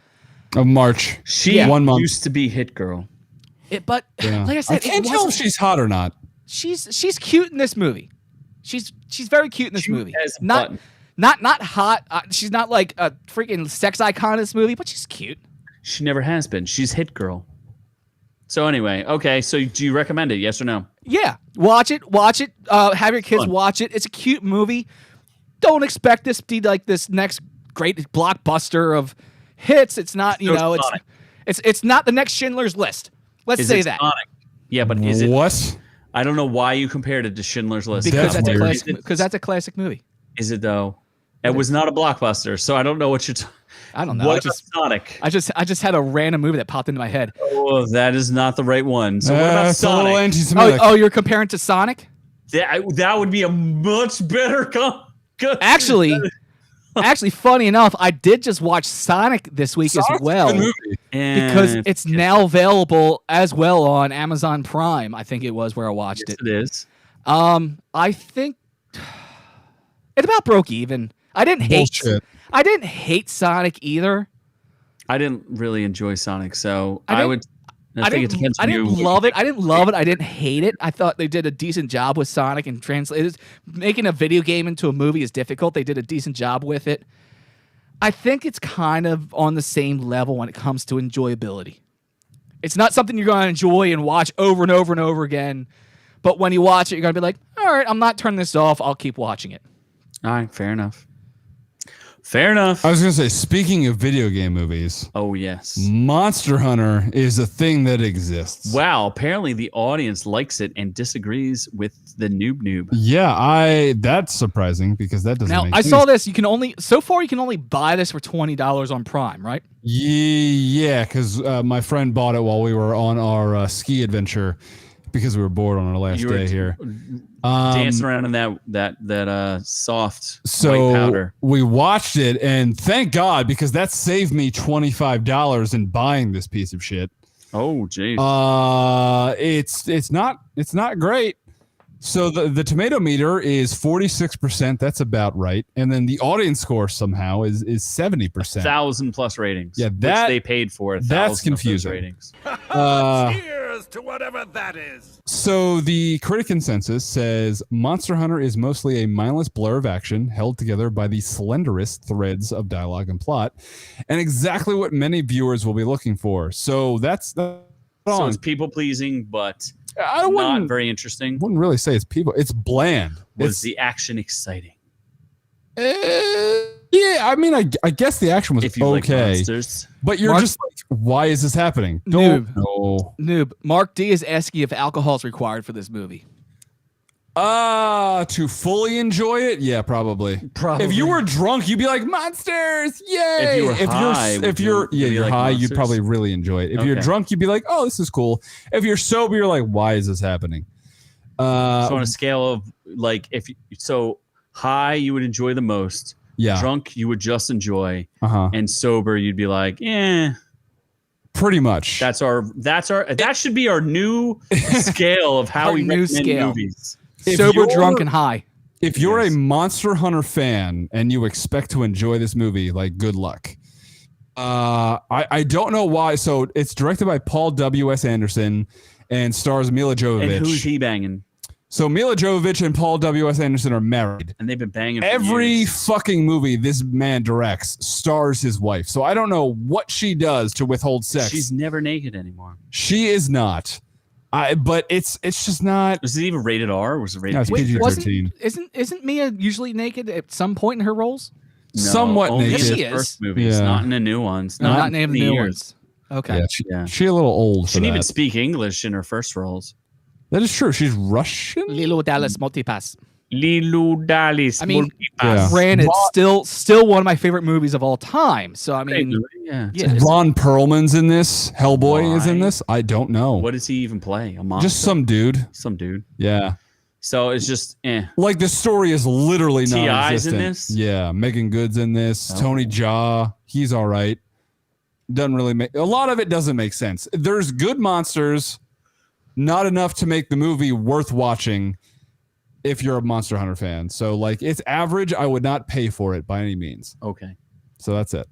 Of March. She 1 month. Used to be Hit Girl. Like I said, I can't tell if she's hot or not. She's cute in this movie. She's very cute in this movie. Not hot. She's not like a freaking sex icon in this movie, but she's cute. She never has been. She's Hit Girl. So anyway, okay. So do you recommend it? Yes or no? Yeah, watch it. Have your kids watch it. It's a cute movie. Don't expect this to be like this next great blockbuster of hits. It's not. It's not the next Schindler's List. Let's say that. Sonic? Yeah, but is it what? I don't know why you compared it to Schindler's List. Because that's a classic movie. Is it though? It was not a blockbuster, so I don't know what you're talking. I don't know. What about Sonic? I just had a random movie that popped into my head. Oh, that is not the right one. So what about Sonic? Oh, you're comparing to Sonic? That would be a much better Actually, funny enough, I did just watch Sonic this week as well because it's now available as well on Amazon Prime. I think it was where I watched it. It is. I think it about broke even. I didn't hate Sonic either. I didn't really enjoy Sonic, so I think it depends on you. I didn't love it. I didn't hate it. I thought they did a decent job with Sonic and translated. Making a video game into a movie is difficult. They did a decent job with it. I think it's kind of on the same level when it comes to enjoyability. It's not something you're going to enjoy and watch over and over and over again. But when you watch it, you're going to be like, all right, I'm not turning this off. I'll keep watching it. All right, fair enough. Fair enough. I was going to say, speaking of video game movies. Oh, yes. Monster Hunter is a thing that exists. Wow. Apparently the audience likes it and disagrees with the noob. Yeah, that's surprising because that doesn't make sense. I saw this. You can only buy this for $20 on Prime, right? Yeah, because my friend bought it while we were on our ski adventure because we were bored on our last day here. Dancing around in that soft white powder. We watched it, and thank God, because that saved me $25 in buying this piece of shit. Oh, geez. It's not great. So the tomato meter is 46%. That's about right. And then the audience score somehow is 70%. 1,000+ ratings. Yeah, which they paid for. That's confusing. Ratings. Cheers to whatever that is. So the critic consensus says Monster Hunter is mostly a mindless blur of action held together by the slenderest threads of dialogue and plot, and exactly what many viewers will be looking for. So that's so it's people pleasing, but not very interesting. Wouldn't really say it's people. It's bland. Was the action exciting? Yeah, I mean, I guess the action was okay. Like monsters. But you're just like, why is this happening? Noob. Mark D is asking if alcohol is required for this movie. To fully enjoy it, yeah, probably. If you were drunk, you'd be like, monsters, yay! If you were high, monsters? You'd probably really enjoy it. If you're drunk, you'd be like, oh, this is cool. If you're sober, you're like, why is this happening? So on a scale of like, high, you would enjoy the most. Yeah. Drunk, you would just enjoy. And sober, you'd be like, pretty much. That should be our new scale of how we recommend movies. Sober, drunk, and high. If you're a Monster Hunter fan and you expect to enjoy this movie, like, good luck. I don't know why. So it's directed by Paul W.S. Anderson and stars Mila Jovovich. And who's he banging? So Mila Jovovich and Paul W.S. Anderson are married. And they've been banging for every years. Fucking movie this man directs stars his wife. So I don't know what she does to withhold sex. She's never naked anymore. She is not. But it's just not. Was it even rated R? Or was it rated? No, it's PG-13. Isn't Mia usually naked at some point in her roles? No, somewhat naked. Yes, she in the is. First movies, not in the new ones. Not in the new ones. Okay. Yeah, she a little old. She didn't even speak English in her first roles. That is true. She's Russian. Lilo Dallas Multipass. I mean, granted, still one of my favorite movies of all time. So I mean, Ron Perlman's in this. Hellboy is in this. I don't know. What does he even play? A monster? Just some dude. Some dude. Yeah. So it's just like the story is literally T.I.'s non-existent. in this. Yeah, Megan Good's in this. Tony Jaa, he's all right. Doesn't really make a lot of it. Doesn't make sense. There's good monsters. Not enough to make the movie worth watching if you're a Monster Hunter fan. So, like, it's average. I would not pay for it by any means. Okay. So that's it.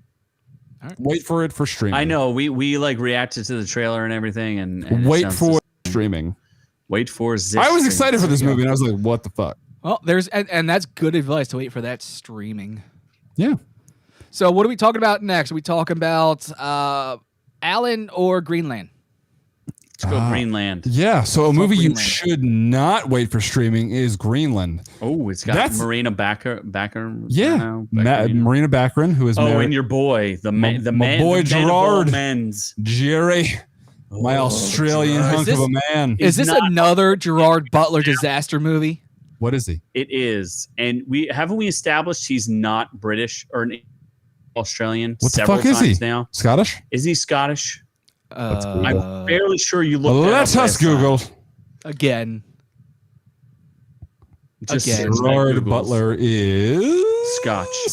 All right. Wait for it for streaming. I know. We like reacted to the trailer and everything. And wait for streaming. Wait for I was excited for this movie, and I was like, what the fuck? Well, and that's good advice to wait for that streaming. Yeah. So what are we talking about next? Are we talking about Alan or Greenland? Let's go Greenland. Yeah, so a movie you should not wait for streaming is Greenland. Oh, it's got Marina Backer. Yeah, Marina Baccarin, who is married. And your boy, my boy Gerard, Jerry, my Australian hunk of a man. Is this another Gerard Butler disaster movie? What is he? It is, and we established he's not British or an Australian. What the several fuck is times he? Now, Scottish? is he Scottish? Google. I'm fairly sure you looked. Let us Google. Again. Just Again. search that Gerard Googles. Butler is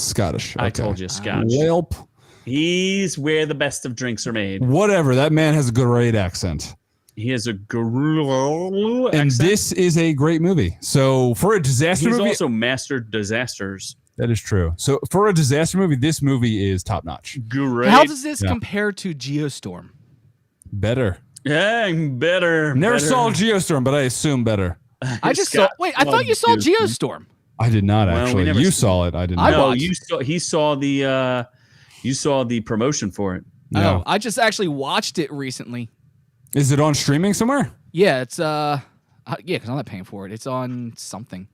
Scotch. I Okay. told you, Scotch. Welp. He's where the best of drinks are made. Whatever. That man has a great accent. He has a guru And accent. this is a great movie. So for a disaster He's movie, also mastered disasters. that is true. So for a disaster movie, this movie is top notch. Great. How does this Yeah. compare to Geostorm? Better. Yeah, better. Never better. saw Geostorm, but I assume better. I just saw. Wait, I thought you saw Geostorm. Geostorm. I did not Well, we actually. never You s- saw it. I did I not. No, watched- he saw the you saw the promotion for it. No. Oh, I just actually watched it recently. Is it on streaming somewhere? Yeah, it's yeah, because I'm not paying for it. It's on something.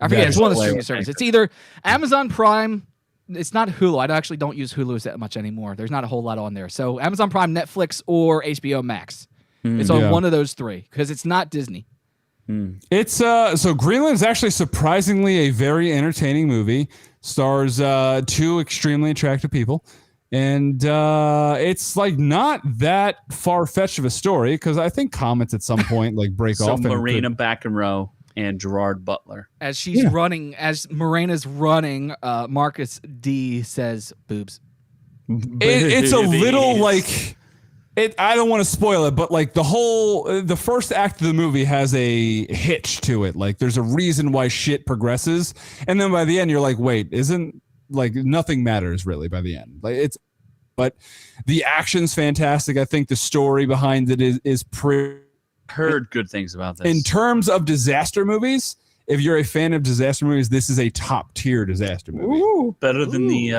I forget. Yeah, It's one of the just streaming like- services. It's either Amazon Prime. It's not Hulu. I actually don't use Hulu that much anymore. There's not a whole lot on there. So Amazon Prime, Netflix, or HBO Max. It's on Yeah. one of those three because it's not Disney. It's so Greenland is actually surprisingly a very entertaining movie. Stars two extremely attractive people, and it's like not that far fetched of a story because I think comets at some point like break So off. and Marina McEnroe and Gerard Butler. As she's Yeah. running, as Morena's running, Marcus D says boobs. it's a little like it. I don't want to spoil it, but like the first act of the movie has a hitch to it. Like there's a reason why shit progresses, and then by the end you're like, wait, isn't like nothing matters really by the end. Like but the action's fantastic. I think the story behind it is pretty. Heard good things about this. In terms of disaster movies, if you're a fan of disaster movies, this is a top tier disaster movie. Ooh, better than the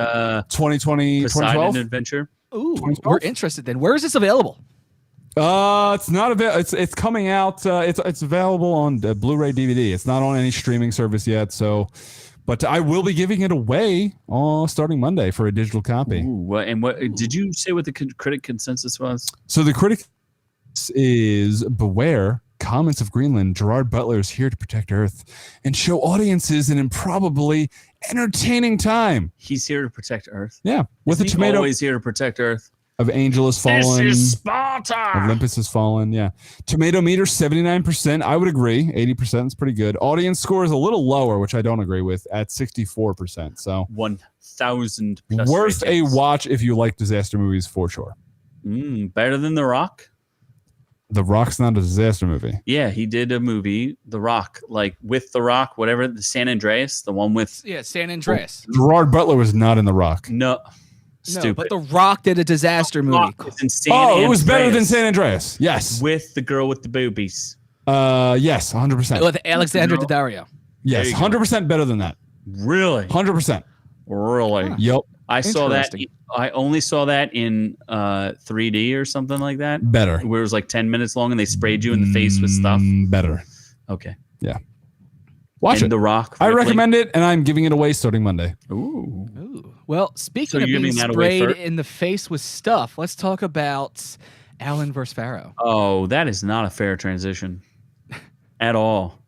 2020, Poseidon 2012. Adventure. Ooh, 2012? we're interested then. Where is this available? It's not available. It's coming out. It's available on Blu-ray DVD. It's not on any streaming service yet. So, but I will be giving it away starting Monday for a digital copy. Ooh, what did you say? What the critic consensus was? So the critic is beware. Comments of Greenland. Gerard Butler is here to protect Earth and show audiences an improbably entertaining time. He's here to protect Earth. Yeah, with Isn't a he tomato always here to protect Earth. of Angel has fallen. This is Sparta. Olympus has fallen. Yeah. Tomato meter 79%. I would agree. 80% is pretty good. Audience score is a little lower, which I don't agree with, at 64%. So 1,000 worth ratings. a watch if you like disaster movies for sure. Better than The Rock. The Rock's not a disaster movie. Yeah, he did a movie, The Rock, like with The Rock, whatever, the San Andreas, the one with Yeah, San Andreas. Gerard Butler was not in The Rock. no, No, stupid. but The Rock did a disaster movie. Rock was in San Oh, it was better than Andreas San Andreas. Yes. with the girl with the boobies. Yes, 100%. With Alexandra No. Daddario. Yes, There you go. 100% better than that. Really, 100%. really. Yep. I saw that. Interesting. I only saw that in 3D or something like that, Better. where it was like 10 minutes long and they sprayed you in the face with stuff. Better. Okay, Watch and it. The Rock. I Ripley. recommend it, and I'm giving it away starting Monday. Ooh, Ooh. Well, speaking So of you're being giving that away sprayed first? in the face with stuff, let's talk about Alan vs. Farro. oh, that is not a fair transition at all.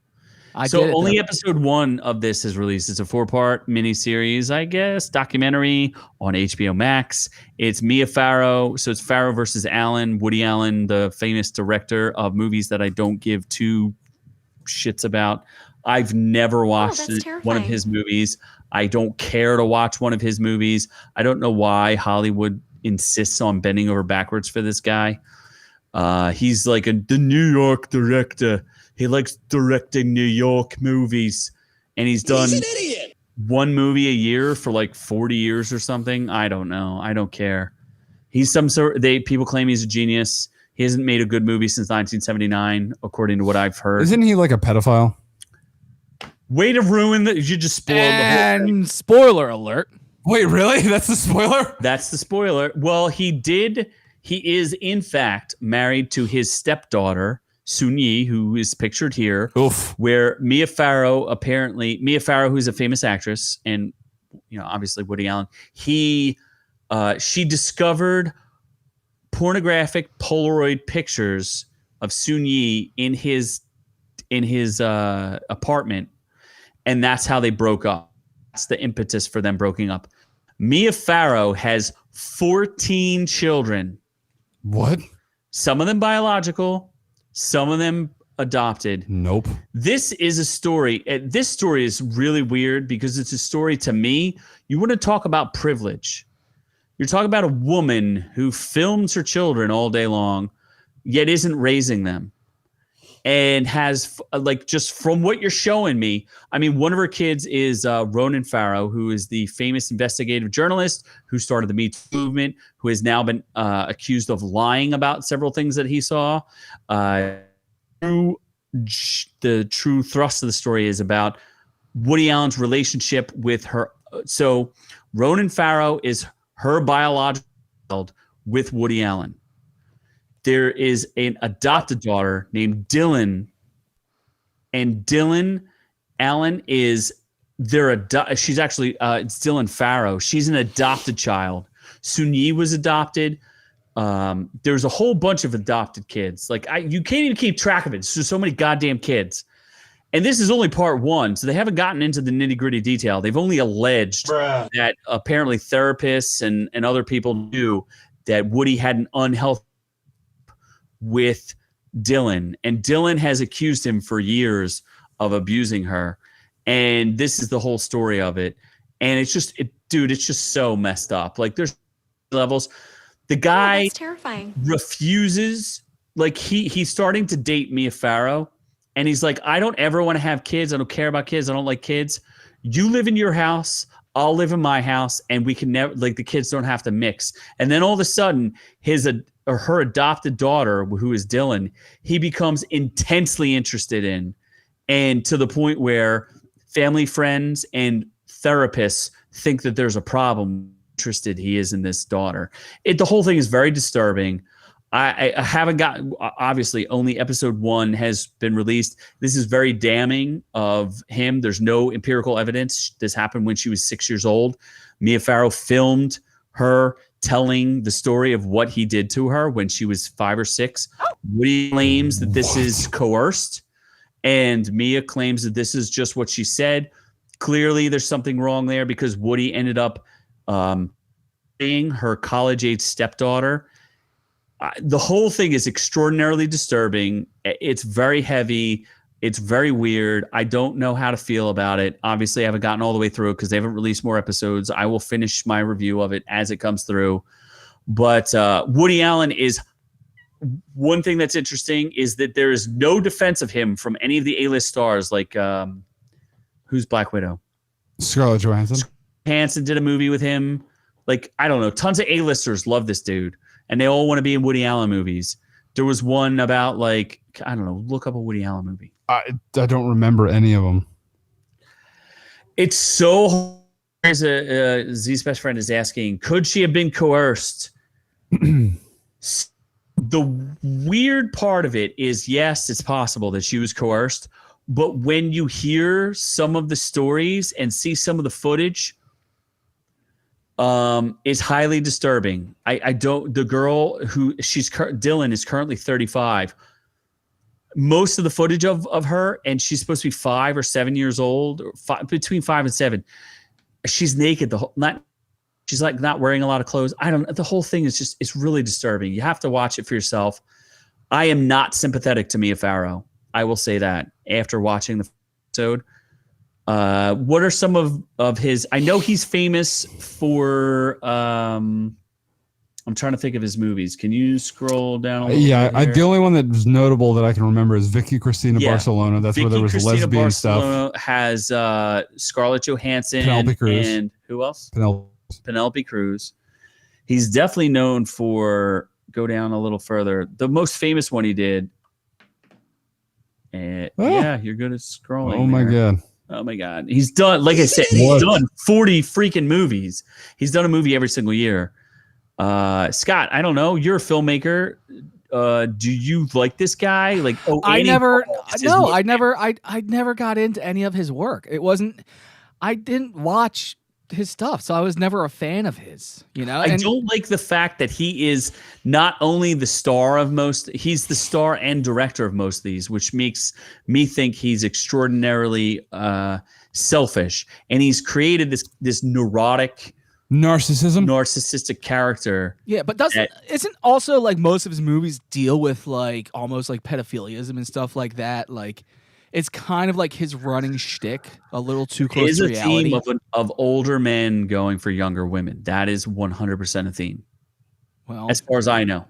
I So did it, only though. episode 1 of this is released. It's a 4-part miniseries, I guess, documentary on HBO Max. It's Mia Farrow. So it's Farrow versus Allen, Woody Allen, the famous director of movies that I don't give two shits about. I've never watched that's one of terrifying. his movies. I don't care to watch one of his movies. I don't know why Hollywood insists on bending over backwards for this guy. He's like the New York director. He likes directing New York movies, and he's done one movie a year for like 40 years or something. I don't know. I don't care. He's some sort. People claim he's a genius. He hasn't made a good movie since 1979, according to what I've heard. Isn't he like a pedophile? Way to ruin that! You just spoiled the whole thing. And spoiler alert. Wait, really? That's the spoiler? That's the spoiler. Well, he is in fact married to his stepdaughter, Sun Yi, who is pictured here. Oof. Where Mia Farrow, who's a famous actress, and obviously Woody Allen, she discovered pornographic Polaroid pictures of Sun Yi in his apartment, and that's how they broke up. That's the impetus for them breaking up. Mia Farrow has 14 children. What? Some of them biological, some of them adopted. Nope. This is a story. This story is really weird because it's a story to me. You want to talk about privilege. You're talking about a woman who films her children all day long, yet isn't raising them. And has, like, just from what you're showing me, I mean, one of her kids is Ronan Farrow, who is the famous investigative journalist who started the Me Too movement, who has now been accused of lying about several things that he saw. The true thrust of the story is about Woody Allen's relationship with her. So Ronan Farrow is her biological child with Woody Allen. There is an adopted daughter named Dylan, and Dylan Allen is she's actually it's Dylan Farrow. She's an adopted child. Sunyi was adopted. There's a whole bunch of adopted kids. Like you can't even keep track of it. It's just so many goddamn kids. And this is only part one, so they haven't gotten into the nitty-gritty detail. They've only alleged that apparently therapists and other people knew that Woody had an unhealthy with Dylan, and Dylan has accused him for years of abusing her, and this is the whole story of it. And it's just it's just so messed up. Like, there's levels. The guy that's terrifying. Refuses, like, he's starting to date Mia Farrow, and he's like, I don't ever want to have kids. I don't care about kids. I don't like kids. You live in your house, I'll live in my house, and we can never, like, the kids don't have to mix. And then all of a sudden, her adopted daughter, who is Dylan, he becomes intensely interested in, and to the point where family, friends, and therapists think that there's a problem. Interested he is in this daughter. The whole thing is very disturbing. I haven't gotten, obviously, only episode 1 has been released. This is very damning of him. There's no empirical evidence. This happened when she was 6 years old. Mia Farrow filmed her telling the story of what he did to her when she was 5 or 6. Woody claims that this is coerced, and Mia claims that this is just what she said. Clearly, there's something wrong there because Woody ended up being her college-age stepdaughter. The whole thing is extraordinarily disturbing. It's very heavy. It's very weird. I don't know how to feel about it. Obviously, I haven't gotten all the way through because they haven't released more episodes. I will finish my review of it as it comes through. But Woody Allen is one thing that's interesting is that there is no defense of him from any of the A-list stars. Like, who's Black Widow? Scarlett Johansson. Hansen did a movie with him. Like, I don't know. Tons of A-listers love this dude, and they all want to be in Woody Allen movies. There was one about, like, I don't know. Look up a Woody Allen movie. I don't remember any of them. It's so. Z's best friend is asking, could she have been coerced? The weird part of it is, yes, it's possible that she was coerced, but when you hear some of the stories and see some of the footage, is highly disturbing. The girl Dylan is currently 35. Most of the footage of her, and she's supposed to be 5 or 7 years old, or between 5 and 7. She's naked. She's like not wearing a lot of clothes. The whole thing is just, it's really disturbing. You have to watch it for yourself. I am not sympathetic to Mia Farrow. I will say that after watching the episode. What are some of his? I know he's famous for. I'm trying to think of his movies. Can you scroll down a little bit? The only one that was notable that I can remember is Vicky Cristina Barcelona. That's where there was lesbian stuff. Has Scarlett Johansson, Penelope Cruz, and who else? Penelope Cruz. He's definitely known for. Go down a little further. The most famous one he did. Yeah, you're good at scrolling. Oh my God. He's done, like I said, he's done 40 freaking movies. He's done a movie every single year. Scott, I don't know. You're a filmmaker. Do you like this guy? Like, I never got into any of his work. I didn't watch his stuff, so I was never a fan of his. I don't like the fact that he is not only the star of he's the star and director of most of these, which makes me think he's extraordinarily selfish, and he's created this neurotic, narcissistic character. Yeah, but isn't also like most of his movies deal with like almost like pedophiliism and stuff like that? Like, it's kind of like his running shtick, a little too close to reality. It is a theme of older men going for younger women. That is 100% a theme. Well, as far as I know.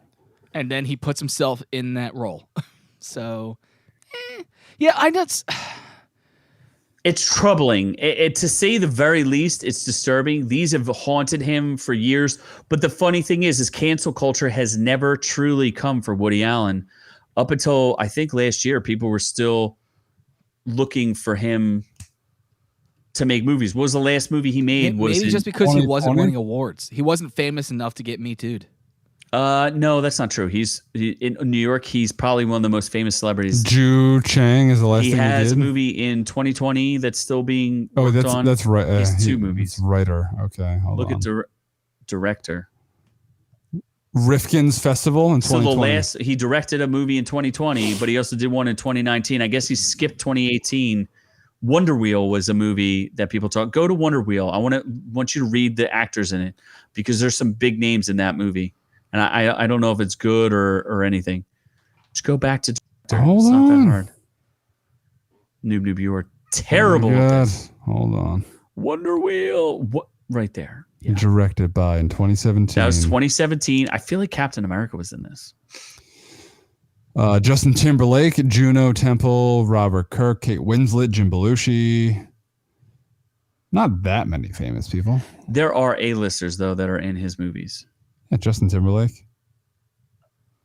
And then he puts himself in that role. So, yeah, I know. It's troubling. To say the very least, it's disturbing. These have haunted him for years. But the funny thing is cancel culture has never truly come for Woody Allen. Up until, I think, last year, people were still looking for him to make movies. What was the last movie he made? Maybe just because he wasn't winning awards. He wasn't famous enough to get Me Too'd. No, that's not true. In New York. He's probably one of the most famous celebrities. Ju Chang is the last thing he did. He has a movie in 2020 that's still being worked on. That's right. He's two movies. Writer. Okay, hold on. Look at director. Rifkin's Festival in 2020. So he directed a movie in 2020, but he also did one in 2019. I guess he skipped 2018. Wonder Wheel was a movie that people talk. Go to Wonder Wheel. I want you to read the actors in it, because there's some big names in that movie, and I don't know if it's good or anything. Just go back to director. It's not that hard. Noob, you are terrible at this. Hold on. Wonder Wheel. What? Right there. Yeah. Directed by in 2017. That was 2017. I feel like Captain America was in this. Justin Timberlake, Juno Temple, Robert Kirk, Kate Winslet, Jim Belushi. Not that many famous people. There are A-listers, though, that are in his movies. Yeah, Justin Timberlake,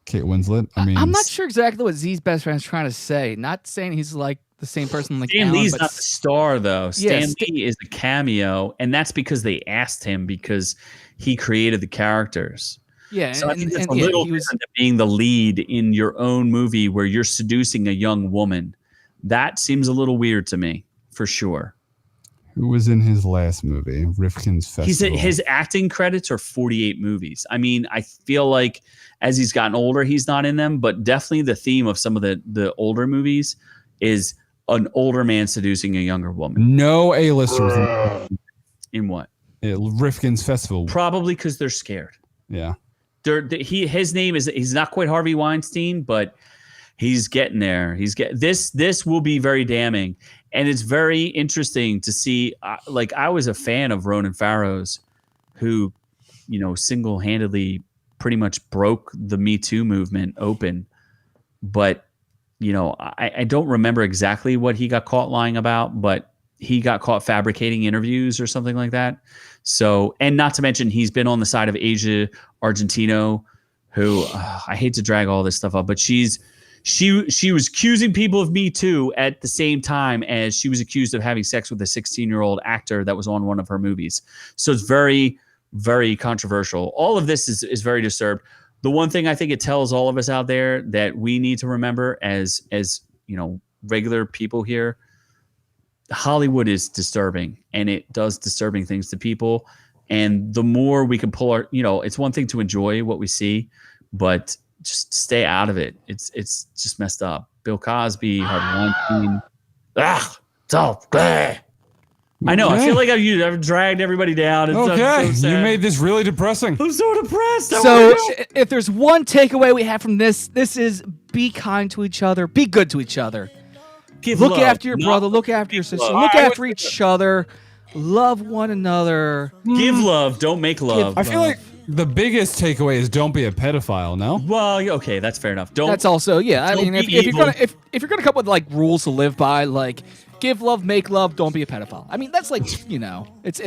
Kate Winslet. I'm not sure exactly what Z's best friend is trying to say. Not saying he's like the same person like Stan Alan, Lee's not the star, though. Yeah, Stan Lee is a cameo, and that's because they asked him, because he created the characters. Yeah, so I think that's a little different than being the lead in your own movie where you're seducing a young woman. That seems a little weird to me, for sure. Who was in his last movie, Rifkin's Festival? His acting credits are 48 movies. I mean, I feel like as he's gotten older, he's not in them, but definitely the theme of some of the older movies is an older man seducing a younger woman. No A-listers. In what? Rifkin's Festival. Probably because they're scared. Yeah. His name is, he's not quite Harvey Weinstein, but he's getting there. This will be very damning. And it's very interesting to see, like, I was a fan of Ronan Farrow's, who, single-handedly pretty much broke the Me Too movement open. But, I don't remember exactly what he got caught lying about, but he got caught fabricating interviews or something like that. So, and not to mention, he's been on the side of Asia Argentino, who I hate to drag all this stuff up, but she was accusing people of Me Too at the same time as she was accused of having sex with a 16-year-old actor that was on one of her movies. So it's very, very controversial. All of this is very disturbed. The one thing I think it tells all of us out there that we need to remember as regular people here, Hollywood is disturbing, and it does disturbing things to people. And the more we can pull it's one thing to enjoy what we see, but just stay out of it. It's just messed up. Bill Cosby, Harvey Weinstein. It's all bleh. I know. I feel like I've dragged everybody down. It's so you made this really depressing. I'm so depressed. So if there's one takeaway we have from this is be kind to each other, be good to each other. Look after your brother, look after your sister, look after each other, love one another. Give love, don't make love. I feel like the biggest takeaway is don't be a pedophile. No. Well, okay, that's fair enough. That's also I mean, if you're gonna come up with like rules to live by, like give love, make love, don't be a pedophile. I mean, that's like it's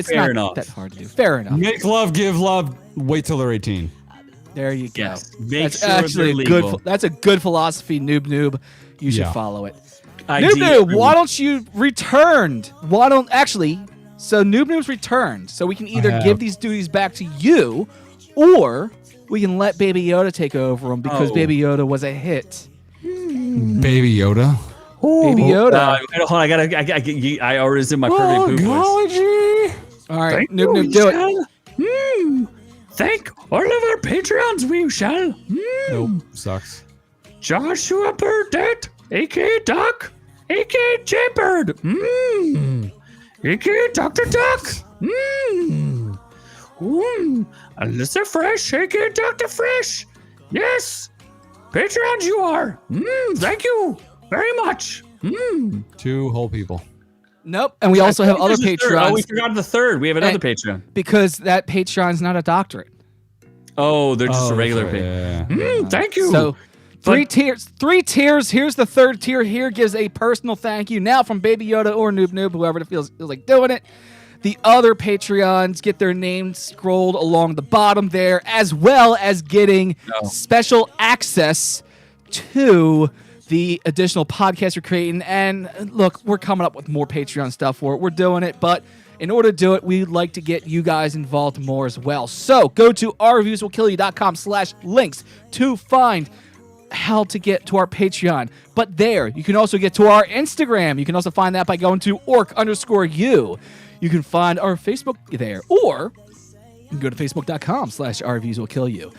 fair not enough. that hard to do. Fair enough. Make love, give love, wait till they're 18. There you go. Yes. That's actually that's a good philosophy, noob. You should follow it. Noob, why don't you return? So Noob's returned, so we can either give these duties back to you, or we can let Baby Yoda take over them because Baby Yoda was a hit. Baby Yoda? Baby Yoda. Hold on, I already in my perfect Pooh voice. All right, Thank Noob, you, Noob, do it. shall. Thank all of our Patreons, we shall. Nope, sucks. Joshua Burdett, a.k.a. Doc, a.k.a. Jaybird. A.k.a. Dr. Duck. Alyssa Fresh, a.k.a. Dr. Fresh. Yes. Patreons you are. Thank you very much. 2 whole people. Nope. And we also have other Patreons. Oh, we forgot the third. We have another Patreon. Because that Patreon's not a doctorate. Oh, they're just a regular Patreon. Patreon. Thank you. So 3 tiers. 3 tiers. Here's the third tier. Here gives a personal thank you now from Baby Yoda or Noob Noob, whoever feels like doing it. The other Patreons get their names scrolled along the bottom there, as well as getting special access to the additional podcast we're creating. And look, we're coming up with more Patreon stuff for it. We're doing it, but in order to do it, we'd like to get you guys involved more as well. So go to ourreviewswillkillyou.com/links to find how to get to our Patreon. But there, you can also get to our Instagram. You can also find that by going to OrkU. You can find our Facebook there, or you can go to facebook.com/ourreviewswillkillyou.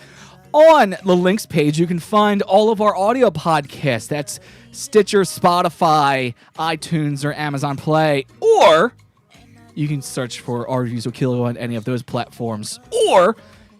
On the links page, you can find all of our audio podcasts. That's Stitcher, Spotify, iTunes, or Amazon Play. Or you can search for Our Reviews Will Kill You on any of those platforms. Or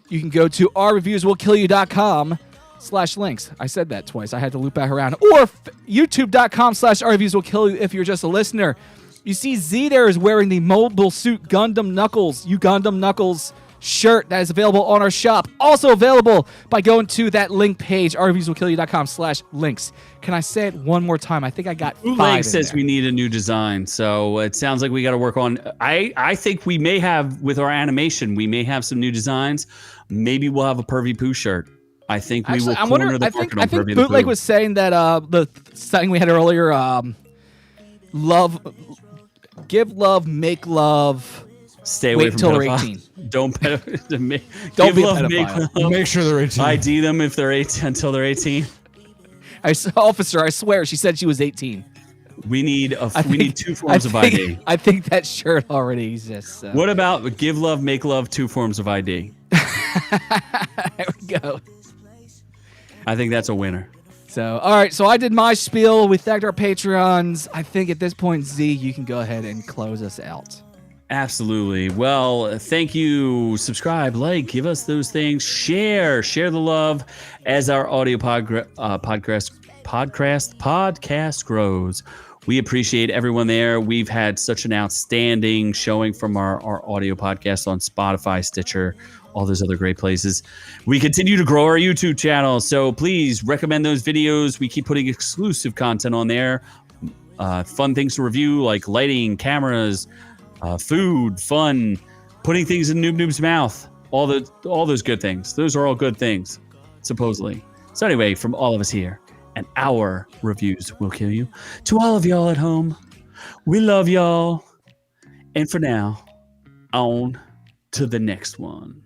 you can go to ourreviewswillkillyou.com/links. I said that twice. I had to loop back around. Or youtube.com/ourreviewswillkillyou if you're just a listener. You see Z there is wearing the Mobile Suit Gundam Knuckles, Gundam Knuckles shirt that is available on our shop. Also available by going to that link page, ourreviewswillkillyou.com/links. Can I say it one more time? I think I got 5 Bootleg says there. we need a new design, so it sounds like we got to work on. I think we may have, with our animation, we may have some new designs. Maybe we'll have a Pervy Pooh shirt. I think we will corner the market on Pervy the Bootleg Pooh. was saying that the thing we had earlier, give love, make love. Stay away Wait from till they're pedophiles. 18. Don't Don't give be a love, pedophile. make love. Make sure they're 18. ID them if they're 18 until they're 18. Officer, I swear, she said she was 18. We need 2 forms of ID. I think that shirt already exists. So. What about give love, make love, 2 forms of ID? There we go. I think that's a winner. So, all right. So I did my spiel. We thanked our Patreons. I think at this point, Z, you can go ahead and close us out. Absolutely. Well, thank you. Subscribe, like, give us those things. Share the love as our audio podcast grows. We appreciate everyone there. We've had such an outstanding showing from our audio podcast on Spotify, Stitcher, all those other great places. We continue to grow our YouTube channel, so please recommend those videos. We keep putting exclusive content on there. Fun things to review like lighting, cameras, food, fun, putting things in Noob Noob's mouth. All those good things. Those are all good things, supposedly. So anyway, from all of us here, and our reviews will kill you. To all of y'all at home, we love y'all. And for now, on to the next one.